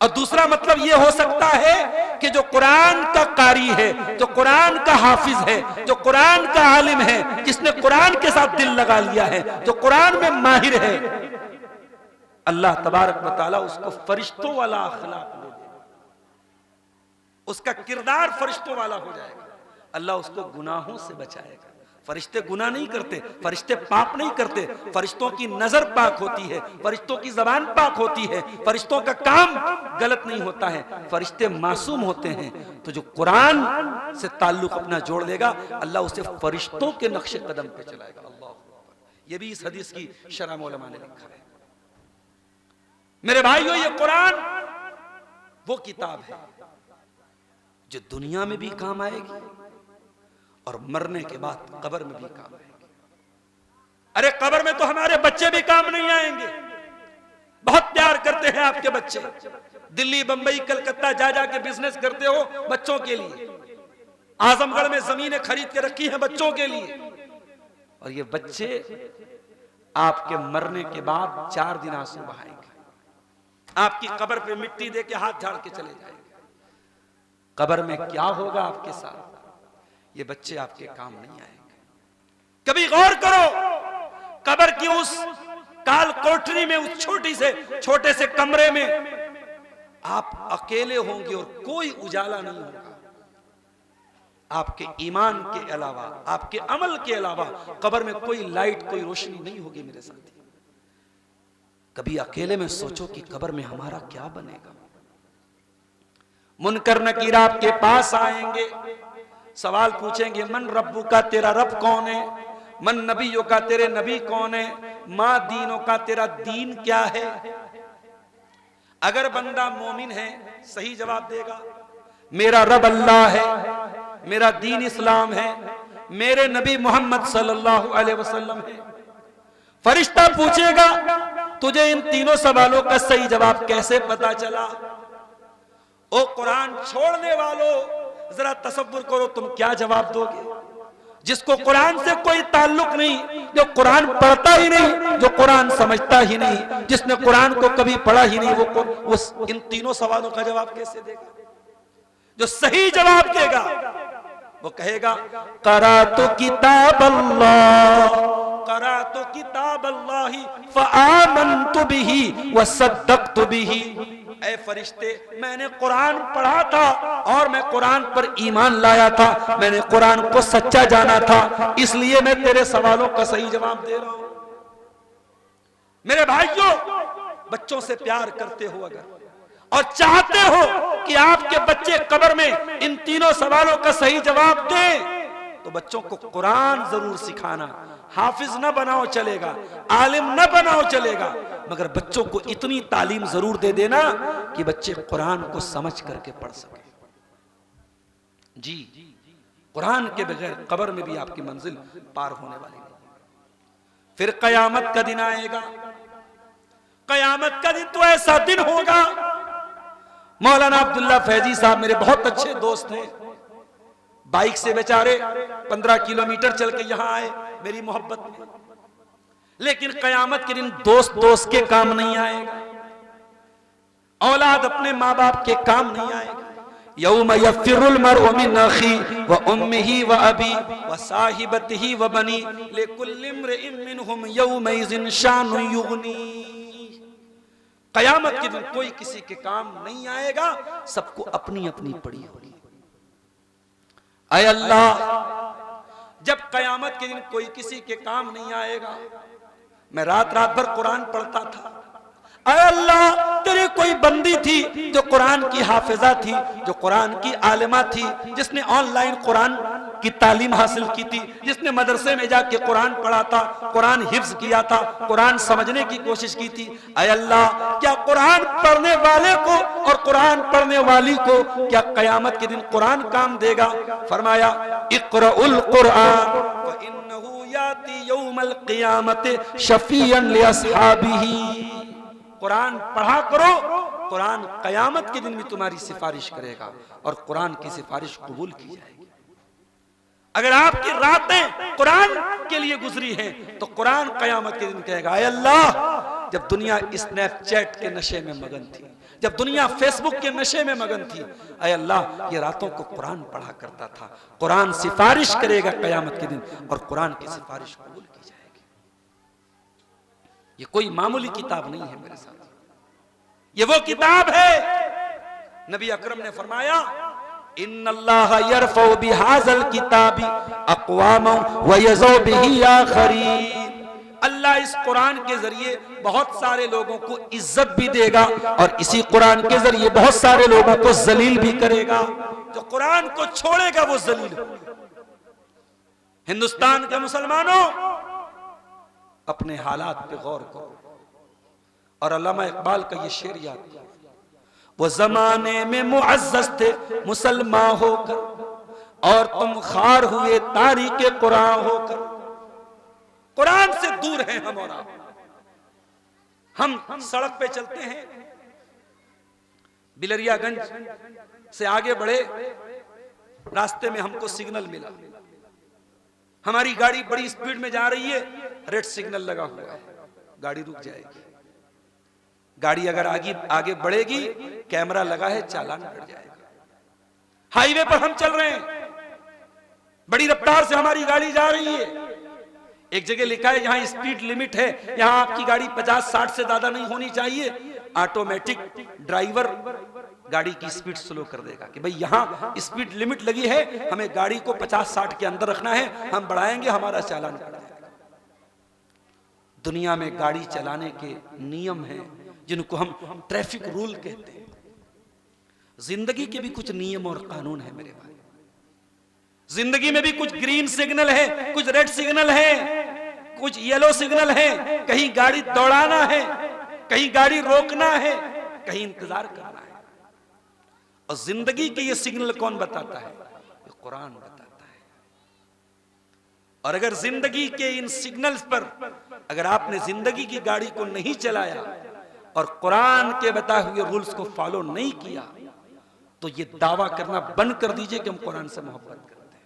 और दूसरा मतलब ये हो सकता है कि जो कुरान का कारी है, जो कुरान का हाफिज है, जो कुरान का आलिम है, जिसने कुरान के साथ दिल लगा लिया है, जो कुरान में माहिर है, अल्लाह तबारक व तआला उसको फरिश्तों वाला अखलाक दे देगा, उसका किरदार फरिश्तों वाला हो जाएगा। अल्लाह उसको गुनाहों से बचाएगा। फरिश्ते गुनाह नहीं करते, फरिश्ते पाप नहीं करते, फरिश्तों की नजर पाक होती है, फरिश्तों की जबान पाक होती है, फरिश्तों का काम गलत नहीं होता है, फरिश्ते मासूम होते हैं। तो जो कुरान से ताल्लुक अपना जोड़ लेगा, अल्लाह उसे फरिश्तों के नक्शे कदम पे चलाएगा। अल्लाह, ये भी इस हदीस की शरह में उलमा ने लिखा है। मेरे भाइयों, ये कुरान वो किताब है जो दुनिया में भी काम आएगी और मरने के बाद कब्र में भी काम आएगी। अरे कब्र में तो हमारे बच्चे भी काम नहीं आएंगे। बहुत प्यार करते हैं आपके बच्चे, दिल्ली, बंबई, कलकत्ता जा जा के बिजनेस करते हो बच्चों के लिए। आजमगढ़ में जमीनें खरीद के रखी हैं बच्चों के लिए, और ये बच्चे आपके मरने के बाद 4 दिन आंसू बहाएंगे, आपकी कब्र पे मिट्टी दे के हाथ झाड़ के चले जाएंगे। कब्र में क्या होगा आपके साथ, ये बच्चे आपके काम नहीं आएंगे। कभी गौर करो, कब्र की उस काल कोठरी में, उस छोटे से कमरे में आप अकेले होंगे और कोई उजाला नहीं होगा। आपके ईमान के अलावा, आपके अमल के अलावा कब्र में कोई लाइट, कोई रोशनी नहीं होगी मेरे साथी। कभी अकेले में सोचो कि कब्र में हमारा क्या बनेगा। मुनकर नकीर आपके पास आएंगे, सवाल पूछेंगे, मन रब्बू का, तेरा रब कौन है? मन नबियों का, तेरे नबी कौन है? माँ दीनों का, तेरा दीन क्या है? अगर बंदा मोमिन है सही जवाब देगा, मेरा रब अल्लाह है, मेरा दीन इस्लाम है, मेरे नबी मोहम्मद सल्लल्लाहु अलैहि वसल्लम है। फरिश्ता पूछेगा, तुझे इन तीनों सवालों का सही जवाब कैसे पता चला? ओ कुरान छोड़ने वालों, जरा तसव्वुर करो तुम क्या जवाब दोगे? जिसको कुरान से कोई ताल्लुक नहीं, जो कुरान पढ़ता ही नहीं, जो कुरान समझता ही नहीं, जिसने कुरान को कभी पढ़ा ही नहीं, वो इन तीनों सवालों का जवाब कैसे देगा? जो सही जवाब देगा वो कहेगा, करातु किताब अल्लाह, करातु किताब अल्लाही फआमनतु बिही वसद्दक़तु बिही। ऐ फरिश्ते, मैंने कुरान पढ़ा था और मैं कुरान पर ईमान लाया था, मैंने कुरान को सच्चा जाना था, इसलिए मैं तेरे सवालों का सही जवाब दे रहा हूं। मेरे भाइयों, बच्चों से प्यार करते हो अगर और चाहते हो कि आपके बच्चे कब्र में इन तीनों सवालों का सही जवाब दें, तो बच्चों को कुरान जरूर सिखाना। हाफिज न बनाओ चलेगा, आलिम न बनाओ चलेगा, मगर बच्चों को इतनी तालीम जरूर दे देना कि बच्चे कुरान को समझ करके पढ़ सके। जी, कुरान के बगैर कब्र में भी आपकी मंजिल पार होने वाली नहीं। फिर कयामत का दिन आएगा, कयामत का दिन तो ऐसा दिन होगा। मौलाना अब्दुल्ला फैजी साहब मेरे बहुत अच्छे दोस्त हैं, बाइक से बेचारे 15 किलोमीटर चल के यहां आए मेरी मोहब्बत में, लेकिन कयामत के दिन दोस्त दोस्त के काम नहीं आएगा, औलाद अपने माँ बाप के काम नहीं आएगा। यौम यफ़िरुल मर्उ मिन अख़ी व उम्मिही व अबी व साहिबतिही व बनी लिकुल्लि इम्रिइन मिनहुम यौमइज़िन शानुन युग़नी। कयामत के दिन कोई किसी के काम नहीं आएगा, सबको अपनी अपनी पड़ी होगी। ऐ अल्लाह, जब कयामत के दिन कोई किसी के काम नहीं आएगा, मैं रात रात भर कुरान पढ़ता था। ऐ अल्लाह, तेरी कोई बंदी थी जो कुरान की हाफिजा थी, जो कुरान की आलिमा थी, जिसने ऑनलाइन कुरान की तालीम हासिल की थी, जिसने मदरसे में जाके कुरान पढ़ा था, कुरान हिफ्ज किया था, कुरान समझने की कोशिश की थी। ऐ अल्लाह, क्या कुरान पढ़ने वाले को और कुरान पढ़ने वाली को क्या कयामत के दिन कुरान काम देगा? फरमाया, इक़राउल कुरान व इन्नहु याती यौमल क़ियामति शफ़ीअन लिअस्हाबिही। कुरान पढ़ा करो, कुरान कयामत के दिन भी तुम्हारी सिफारिश करेगा और कुरान की सिफारिश कबूल की जाएगी। अगर आपकी रातें कुरान के लिए गुजरी हैं तो कुरान कयामत के दिन कहेगा, ऐ अल्लाह, जब दुनिया स्नैपचैट के नशे में मगन थी, जब दुनिया फेसबुक के नशे में मगन थी, ऐ अल्लाह, ये रातों को कुरान पढ़ा करता था। कुरान सिफारिश करेगा कयामत के दिन और कुरान की सिफारिश कबूल की जाएगी। ये कोई मामूली किताब नहीं है मेरे साथ, ये वो किताब है। नबी अकरम ने फरमाया, इन्नल्लाह यरफ़उ बिहाज़ल किताबी अक़वामन व यज़उ बिही आख़रीन। अल्लाह इस कुरान के जरिए बहुत सारे लोगों को इज्जत भी देगा और इसी कुरान के जरिए बहुत सारे लोगों को जलील भी करेगा। जो कुरान को छोड़ेगा वो जलील होगा। हिंदुस्तान के मुसलमानों, अपने हालात पे गौर करो और अल्लामा इकबाल का ये शेर याद करो, वो जमाने में मुअज़्ज़ज़ थे मुसलमान होकर और तुम खार हुए तारीके कुरान होकर। कुरान से दूर हैं हम और आप। हम सड़क पे चलते हैं, बिलरियागंज से आगे बढ़े, रास्ते में हमको सिग्नल मिला, हमारी गाड़ी बड़ी स्पीड में जा रही है, रेड सिग्नल लगा हुआ है, गाड़ी रुक जाएगी। गाड़ी अगर आगे बढ़ेगी, कैमरा लगा है, चालान कट जाएगा। हाईवे पर हम चल रहे हैं, बड़ी रफ्तार से हमारी गाड़ी जा रही है, एक जगह लिखा है यहाँ स्पीड लिमिट है, यहाँ आपकी गाड़ी 50-60 से ज्यादा नहीं होनी चाहिए। ऑटोमेटिक ड्राइवर गाड़ी की स्पीड स्लो कर देगा कि भाई यहाँ स्पीड लिमिट लगी है, हमें गाड़ी को 50-60 के अंदर रखना है, हम बढ़ाएंगे हमारा चालान कट जाएगा। दुनिया में गाड़ी चलाने के नियम हैं जिनको हम ट्रैफिक रूल कहते हैं। जिंदगी के भी कुछ नियम और कानून है मेरे भाई। जिंदगी में भी कुछ ग्रीन सिग्नल है, कुछ रेड सिग्नल है, कुछ येलो सिग्नल है। कहीं गाड़ी दौड़ाना है, कहीं गाड़ी रोकना है, कहीं इंतजार करना है। और जिंदगी के ये सिग्नल कौन बताता है? ये कुरान बताता है। और अगर जिंदगी के इन सिग्नल्स पर अगर आपने जिंदगी की गाड़ी को नहीं चलाया और कुरान के बताए हुए रूल्स को फॉलो नहीं किया, तो ये दावा करना बंद कर दीजिए कि हम कुरान से मोहब्बत करते हैं।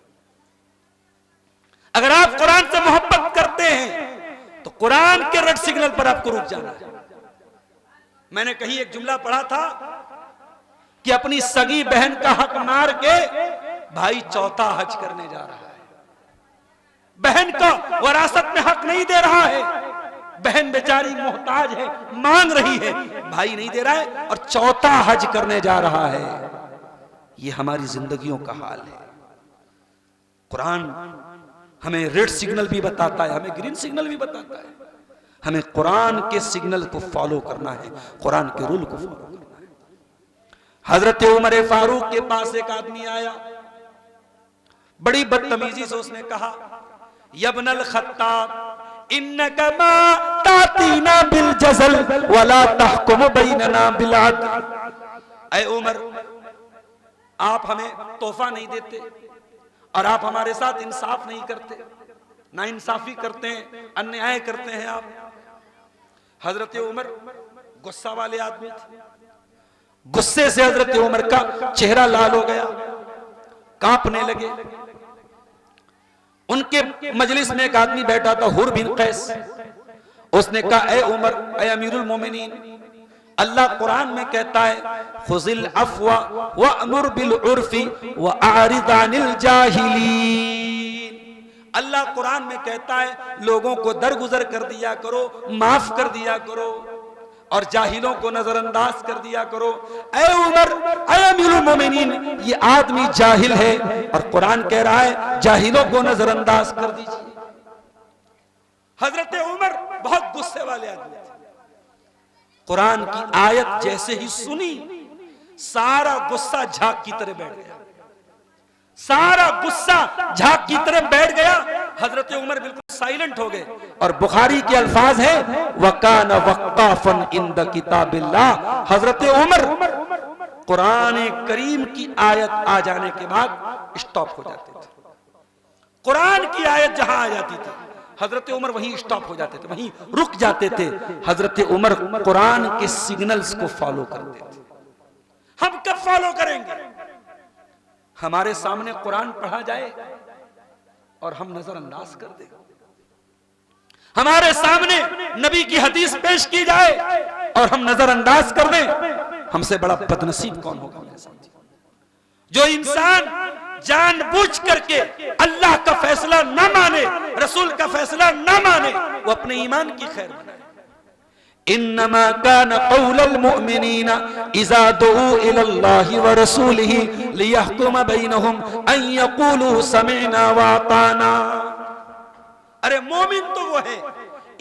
अगर आप कुरान से मोहब्बत करते हैं तो कुरान के रेड सिग्नल पर आपको रुक जाना है। मैंने कहीं एक जुमला पढ़ा था कि अपनी सगी बहन का हक मार के भाई चौथा हज करने जा रहा है। बहन को वरासत में हक नहीं दे रहा है, बहन बेचारी मोहताज है, मांग रही है, भाई नहीं दे रहा है और चौथा हज करने जा रहा है। ये हमारी जिंदगियों का हाल है। कुरान हमें रेड सिग्नल भी बताता है, हमें ग्रीन सिग्नल भी बताता है। हमें कुरान के सिग्नल को फॉलो करना है, कुरान के रूल को फॉलो करना है। हजरत उमर फारूक के पास एक आदमी आया, बड़ी बदतमीजी से उसने कहा, यब्नल खत्ताब इन्नका मा तातीना बिल जज़ल वला तहकुम बैनना बिल अदल। ऐ उमर, आप हमें तोहफा नहीं देते और आप हमारे साथ इंसाफ नहीं करते, ना इंसाफी करते हैं, अन्याय करते हैं आप। हजरत उमर गुस्सा वाले आदमी थे। गुस्से से हजरत उमर का चेहरा लाल हो गया, कांपने लगे। उनके मजलिस में एक आदमी बैठा था, हुर बिन कैस। उसने कहा, ए उमर, ए अमीरुल मोमिनीन, अल्लाह कुरान में कहता है खुजिल अफ़्वा व अमुर बिल उर्फी व आरिद अनिल जाहिलीन। अल्लाह कुरान में कहता है लोगों को दरगुजर कर दिया करो, माफ कर दिया करो और जाहिलों को नजरअंदाज कर दिया करो। ऐ उमर, ऐ अमीरुल मोमिनीन, ये आदमी जाहिल है और कुरान कह रहा है जाहिलों को नजरअंदाज कर दीजिए। हजरत उमर बहुत गुस्से वाले आदमी थे। कुरान की आयत जैसे ही सुनी, सारा गुस्सा झाग की तरह बैठ गया, सारा गुस्सा झाग की तरह बैठ गया। हजरत उमर बिल्कुल साइलेंट हो गए। और बुखारी के अल्फाज है, वकान वक्काफन इंद किताबिल्लाह। हजरत उमर कुरान करीम की आयत आ जाने के बाद स्टॉप हो जाते थे। कुरान की आयत जहां आ जाती थी, हजरत उमर वहीं स्टॉप हो जाते थे, वहीं रुक जाते थे। हजरत उमर कुरान के सिग्नल्स को फॉलो करते थे। हम कब फॉलो करेंगे? हमारे सामने कुरान पढ़ा जाए और हम नजरअंदाज कर दें। हमारे सामने नबी की हदीस पेश की जाए और हम नजरअंदाज कर दें। हमसे बड़ा बदनसीब कौन होगा मेरे साथ? जो इंसान जानबूझ करके अल्लाह का फैसला ना माने, रसूल का फैसला ना माने, वो अपने ईमान की खैर बनाए। इन्नमा कान कौलल मुमिनीना इज़ा दुऊ इलल्लाहि व रसूलिही लियहकुम बैनहुम अन यक़ूलू समिअना व अताना। अरे मोमिन तो वो है,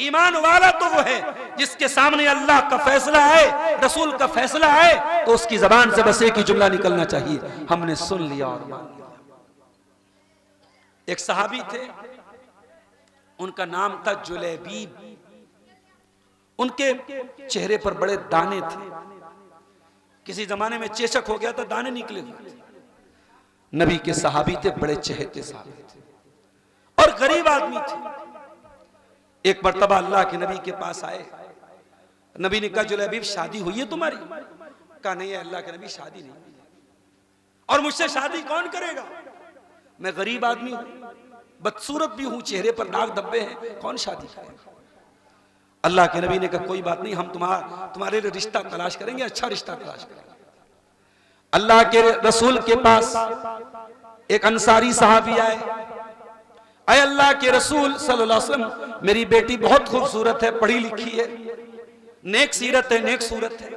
ईमान वाला तो वो है जिसके सामने अल्लाह का फैसला है, रसूल का फैसला है, तो उसकी जबान से बस एक ही जुमला निकलना चाहिए, हमने सुन लिया और मान लिया। एक सहाबी थे, उनका नाम था जुलैबीब। उनके चेहरे पर बड़े दाने थे। किसी जमाने में चेचक हो गया था, दाने निकले हुए थे। नबी के सहाबी थे, बड़े चहेते सहाबी थे और गरीब आदमी थे। एक मर्तबा अल्लाह के नबी के पास आए। नबी ने कहा, जुलैबीब शादी हुई है तुम्हारी? कहा, नहीं है अल्लाह के नबी, शादी नहीं हुई। और मुझसे शादी कौन करेगा? मैं गरीब आदमी हूं, बदसूरत भी हूं, चेहरे पर दाग धब्बे हैं, कौन शादी करेगा? अल्लाह के नबी ने कहा, कोई बात नहीं, हम तुम्हारे लिए रिश्ता तलाश करेंगे, अच्छा रिश्ता तलाश करेंगे। अल्लाह के रसूल के पास एक अंसारी साहबी आए। अय अल्लाह के रसूल सल्लल्लाहु अलैहि वसल्लम, मेरी बेटी बहुत खूबसूरत है, पढ़ी लिखी है, नेक सीरत है, नेक सूरत है,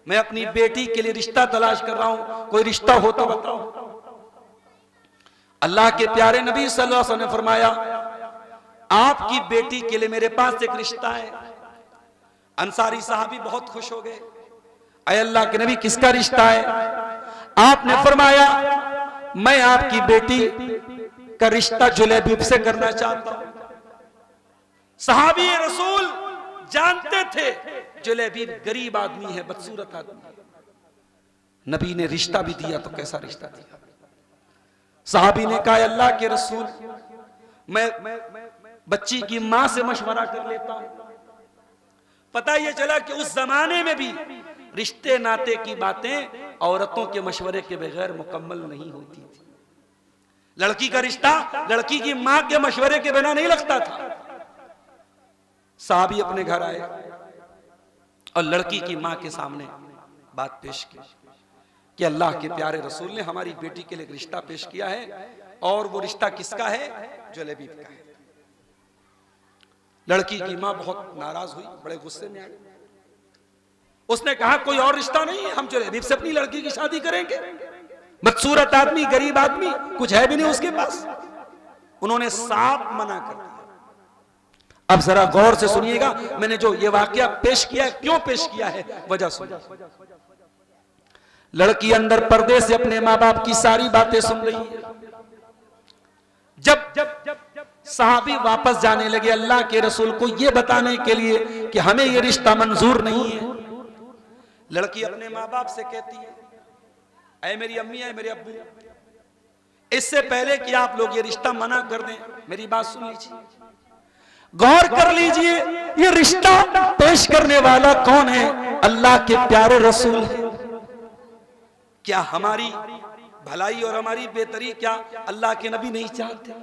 मैं अपनी बेटी के लिए रिश्ता तलाश कर रहा हूं, कोई रिश्ता हो तो बताओ। अल्लाह के प्यारे नबी सल्लल्लाहु अलैहि वसल्लम ने फरमाया, आपकी बेटी के लिए मेरे पास एक रिश्ता है। अंसारी साहबी बहुत खुश हो गए। अय अल्लाह के नबी, किसका रिश्ता है? आपने फरमाया, मैं आपकी बेटी का रिश्ता जुलैबीब से करना चाहता हूं। सहाबी रसूल जानते थे जुलैबीब गरीब आदमी है, बदसूरत आदमी है। नबी ने रिश्ता भी दिया तो कैसा रिश्ता दिया। सहाबी ने कहा अल्लाह के रसूल, मैं बच्ची की मां से मशवरा कर लेता हूं। पता यह चला कि उस जमाने में भी रिश्ते नाते की बातें औरतों के मशवरे के बगैर मुकम्मल नहीं होती थी। लड़की का रिश्ता लड़की की मां के मशवरे के बिना नहीं लगता था। साहबी अपने घर आए और लड़की की मां के सामने बात पेश की कि अल्लाह के प्यारे रसूल ने हमारी बेटी के लिए एक रिश्ता पेश किया है, और वो रिश्ता किसका है? जुलैबीब का है। लड़की की मां बहुत नाराज हुई, बड़े गुस्से में आ गई। उसने कहा कोई और रिश्ता नहीं है, हम जुलैबीब से अपनी लड़की की शादी करेंगे। बदसूरत आदमी, गरीब आदमी, कुछ है भी नहीं उसके पास। उन्होंने साफ मना कर दिया। अब जरा गौर से सुनिएगा, मैंने जो ये वाकया पेश किया है, क्यों पेश किया है, वजह सुनिए। लड़की अंदर पर्दे से अपने माँ बाप की सारी बातें सुन रही है। जब सहाबी वापस जाने लगे अल्लाह के रसूल को ये बताने के लिए कि हमें ये रिश्ता मंजूर नहीं है, लड़की अपने माँ बाप से कहती है, ऐ मेरी अम्मी, ऐ मेरे अब्बू, इससे पहले कि आप लोग ये रिश्ता मना कर दें, मेरी बात सुन लीजिए, गौर कर लीजिए, ये रिश्ता पेश करने वाला कौन है? अल्लाह के प्यारे रसूल है। क्या हमारी भलाई और हमारी बेहतरी क्या अल्लाह के नबी नहीं चाहते?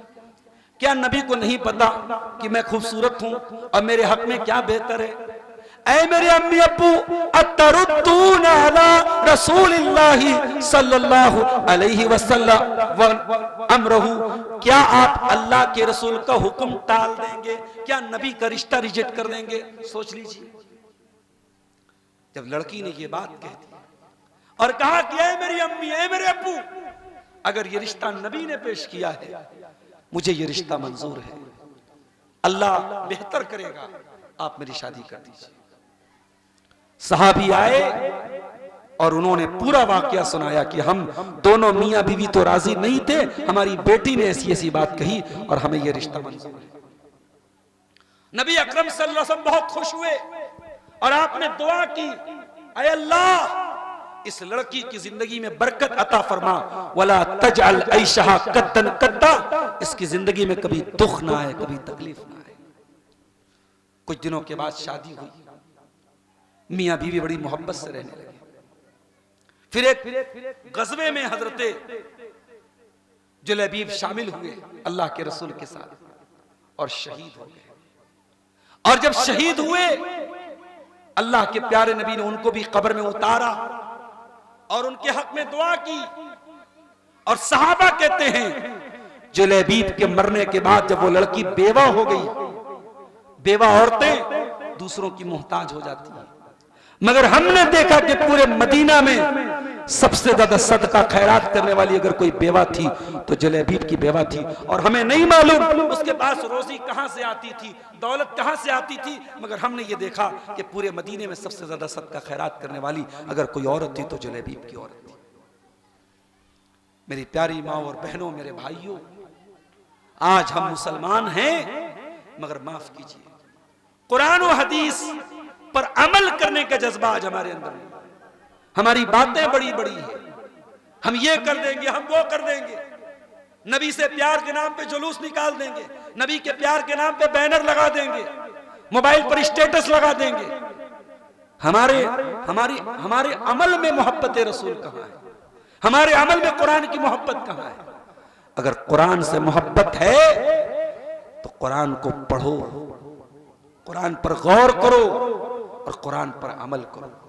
क्या नबी को नहीं पता कि मैं खूबसूरत हूं और मेरे हक में क्या बेहतर है? ऐ मेरे अम्मी अब्बू, अतरुद्दून अला रसूलिल्लाहि सल्लल्लाहु अलैहि वसल्लम व अमरहु, क्या आप अल्लाह के रसूल का हुक्म टाल देंगे? क्या नबी का रिश्ता रिजेक्ट कर देंगे? सोच लीजिए। जब लड़की ने ये बात कह दी और कहा कि ऐ मेरी अम्मी, ऐ मेरे अब्बू, अगर ये रिश्ता नबी ने पेश किया है, मुझे ये रिश्ता मंजूर है, अल्लाह बेहतर करेगा, आप मेरी शादी कर दीजिए। सहाबी आए और उन्होंने पूरा वाकया सुनाया कि हम दोनों मियां बीवी तो राजी नहीं थे, हमारी बेटी ने ऐसी ऐसी बात कही और हमें यह रिश्ता मंजूर है। नबी अकरम सल्लल्लाहु अलैहि वसल्लम बहुत खुश हुए और आपने दुआ की, ऐ अल्लाह इस लड़की की जिंदगी में बरकत अता फरमा, वला तजअल ऐशहा कद्दन कद्दा, इसकी जिंदगी में कभी दुख ना आए, कभी तकलीफ ना आए। कुछ दिनों के बाद शादी हुई, मियां बीवी बड़ी मोहब्बत से रहने लगे। फिर एक गज़वे में हजरते जुलैबीब शामिल हुए अल्लाह के रसूल के साथ और शहीद हो गए। और जब शहीद हुए, अल्लाह के प्यारे नबी ने उनको भी कब्र में उतारा और उनके हक में दुआ की। और सहाबा कहते हैं जुलैबीब के मरने के बाद जब वो लड़की बेवा हो गई, बेवा औरतें दूसरों की मोहताज हो जाती हैं, मगर हमने देखा कि पूरे मदीना में सबसे ज्यादा सदका खैरात करने वाली अगर कोई बेवा थी तो जुलैबीब की बेवा थी। और हमें नहीं मालूम उसके पास रोजी कहां से आती थी, दौलत कहां से आती थी, मगर हमने ये देखा कि पूरे मदीने में सबसे ज्यादा सदका खैरात करने वाली अगर कोई औरत थी तो जुलैबीब की औरत थी। मेरी प्यारी माँ और बहनों, मेरे भाइयों, आज हम मुसलमान हैं, मगर माफ कीजिए, कुरान और हदीस पर अमल करने का जज्बा आज हमारे अंदर नहीं। हमारी बातें बड़ी बड़ी है, हम ये कर देंगे, हम वो कर देंगे, नबी से प्यार के नाम पे जुलूस निकाल देंगे, नबी के प्यार के नाम पे बैनर लगा देंगे, मोबाइल पर स्टेटस लगा देंगे। हमारे अमल में मोहब्बत रसूल कहां है? हमारे अमल में कुरान की मोहब्बत कहां है? अगर कुरान से मोहब्बत है तो कुरान को पढ़ो, कुरान पर गौर करो और कुरान पर अमल करो।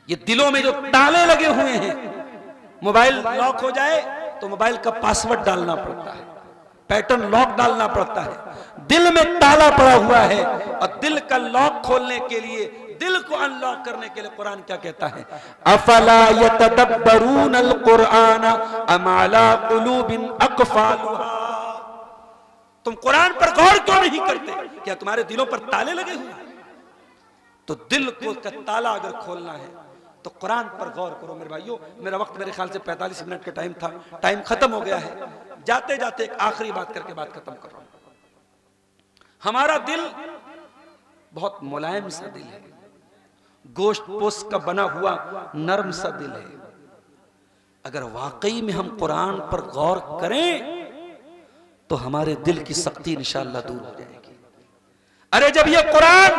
ये दिलों में जो ताले लगे हुए हैं, मोबाइल लॉक हो जाए तो मोबाइल का पासवर्ड डालना पड़ता है, पैटर्न लॉक डालना पड़ता है, दिल में ताला पड़ा हुआ है। और दिल का लॉक खोलने के लिए, दिल को अनलॉक करने के लिए कुरान क्या कहता है? अफला यतदब्बरून अल कुरान अम अला कुलूबिन अक़फ़ालुहा, तुम कुरान पर गौर क्यों नहीं करते? क्या तुम्हारे दिलों पर ताले लगे हुए हैं? तो दिल को का ताला अगर खोलना है तो कुरान पर गौर करो मेरे भाइयों। मेरा वक्त मेरे ख्याल से 45 मिनट का टाइम था, टाइम खत्म हो गया है। जाते जाते एक आखिरी बात करके बात खत्म कर रहा हूं। हमारा दिल बहुत मुलायम सा दिल है, गोश्त पोस्ट का बना हुआ नरम सा दिल है। अगर वाकई में हम कुरान पर गौर करें तो हमारे दिल की सख्ती इंशाअल्लाह दूर हो जाएगी। अरे जब ये कुरान,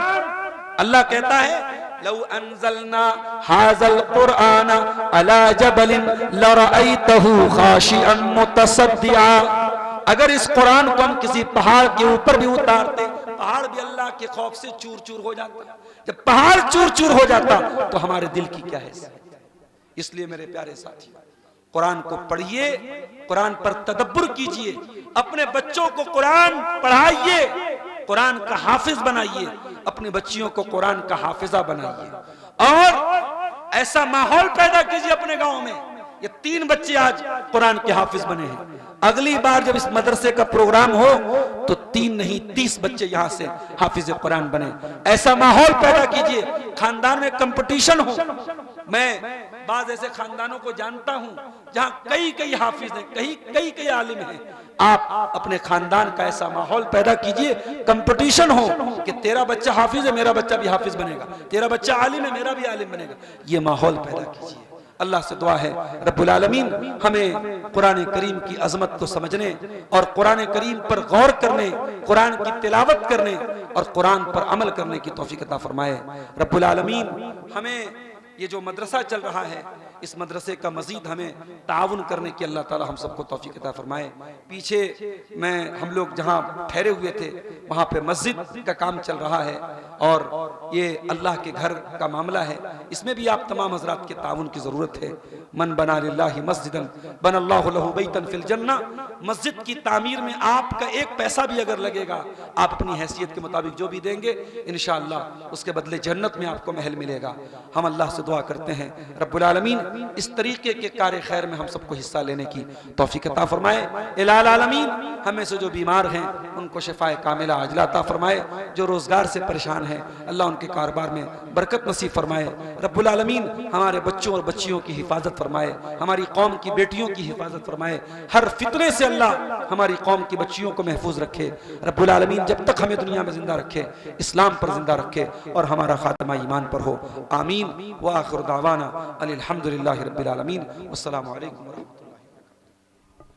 अल्लाह कहता है लौ अंज़लना हाज़ल कुरआन अला जबलिन लरअयतहु खाशिअन मुतसद्दिआ, अगर इस कुरान को हम किसी पहाड़ के ऊपर भी उतारते, पहाड़ भी अल्लाह के खौफ से चूर चूर हो जाता। जब पहाड़ चूर चूर हो जाता तो हमारे दिल की क्या हैसियत। इसलिए मेरे प्यारे साथी, कुरान को पढ़िए, कुरान पर तदब्बुर कीजिए, अपने बच्चों को कुरान पढ़ाइए, कुरान का हाफिज बनाइए, अपनी बच्चियों को कुरान का हाफिजा बनाइए और ऐसा माहौल पैदा कीजिए अपने गांव में। ये 3 बच्चे आज कुरान के हाफिज बने हैं। अगली बार जब इस मदरसे का प्रोग्राम हो तो 3 नहीं 30 बच्चे यहां से हाफिज कुरान बने। ऐसा माहौल पैदा कीजिए, खानदान में कंपटीशन हो। मैं बाज ऐसे खानदानों को जानता हूं जहां कई हाफिज हैं, कई आलिम हैं। आप अपने खानदान का ऐसा माहौल पैदा कीजिए, कंपटीशन हो कि तेरा बच्चा हाफिज है, मेरा बच्चा भी हाफिज बनेगा, तेरा बच्चा आलिम है, मेरा भी आलिम बनेगा। ये माहौल पैदा कीजिए। अल्लाह से दुआ है रब्बुल आलमीन हमें कुरान करीम की अजमत को समझने और कुरान करीम पर गौर करने, कुरान की तिलावत करने और कुरान पर अमल करने की तौफीक अता फरमाए। रब्बुल आलमीन हमें ये जो मदरसा चल रहा है, इस मदरसे का मजीद हमें ताउन करने की अल्लाह ताला हम सबको तौफीक अता फरमाए। पीछे हम लोग जहाँ ठहरे हुए थे वहाँ पे मस्जिद का काम चल रहा है और ये अल्लाह के घर का मामला है। इसमें भी आप तमाम हजरात के ताउन की ज़रूरत है। मन बना लिल्लाहि मस्जिदन बनल्लाहु लहु बैतन फिल जन्ना, मस्जिद की तामीर में आपका एक पैसा भी अगर लगेगा, आप अपनी हैसियत के मुताबिक जो भी देंगे इंशाअल्लाह उसके बदले जन्नत में आपको महल मिलेगा। हम अल्लाह से दुआ करते हैं रब्बुल आलमीन इस तरीके के कार्य खैर में हम सबको हिस्सा लेने की तौफीक अता फरमाए। इलाल आलमीन हमें से जो बीमार हैं उनको शिफाए कामिला आजिला अता फरमाए, जो रोजगार से परेशान हैं अल्लाह उनके कारोबार में बरकत नसीब फरमाए। रब्बुल आलमीन हमारे बच्चों और बच्चियों की हिफाजत फरमाए, हमारी कौम की बेटियों की हिफाजत फरमाए, हर फितने से अल्लाह हमारी कौम की बच्चियों को महफूज रखे। रब्बुल आलमीन जब तक हमें दुनिया में जिंदा रखे, इस्लाम पर जिंदा रखे और हमारा खात्मा ईमान पर हो। आमीन व आखिर दावाना अनिल हम्दुलिल्लाहि रब्बिल आलमीन। वस्सलामु अलैकुम।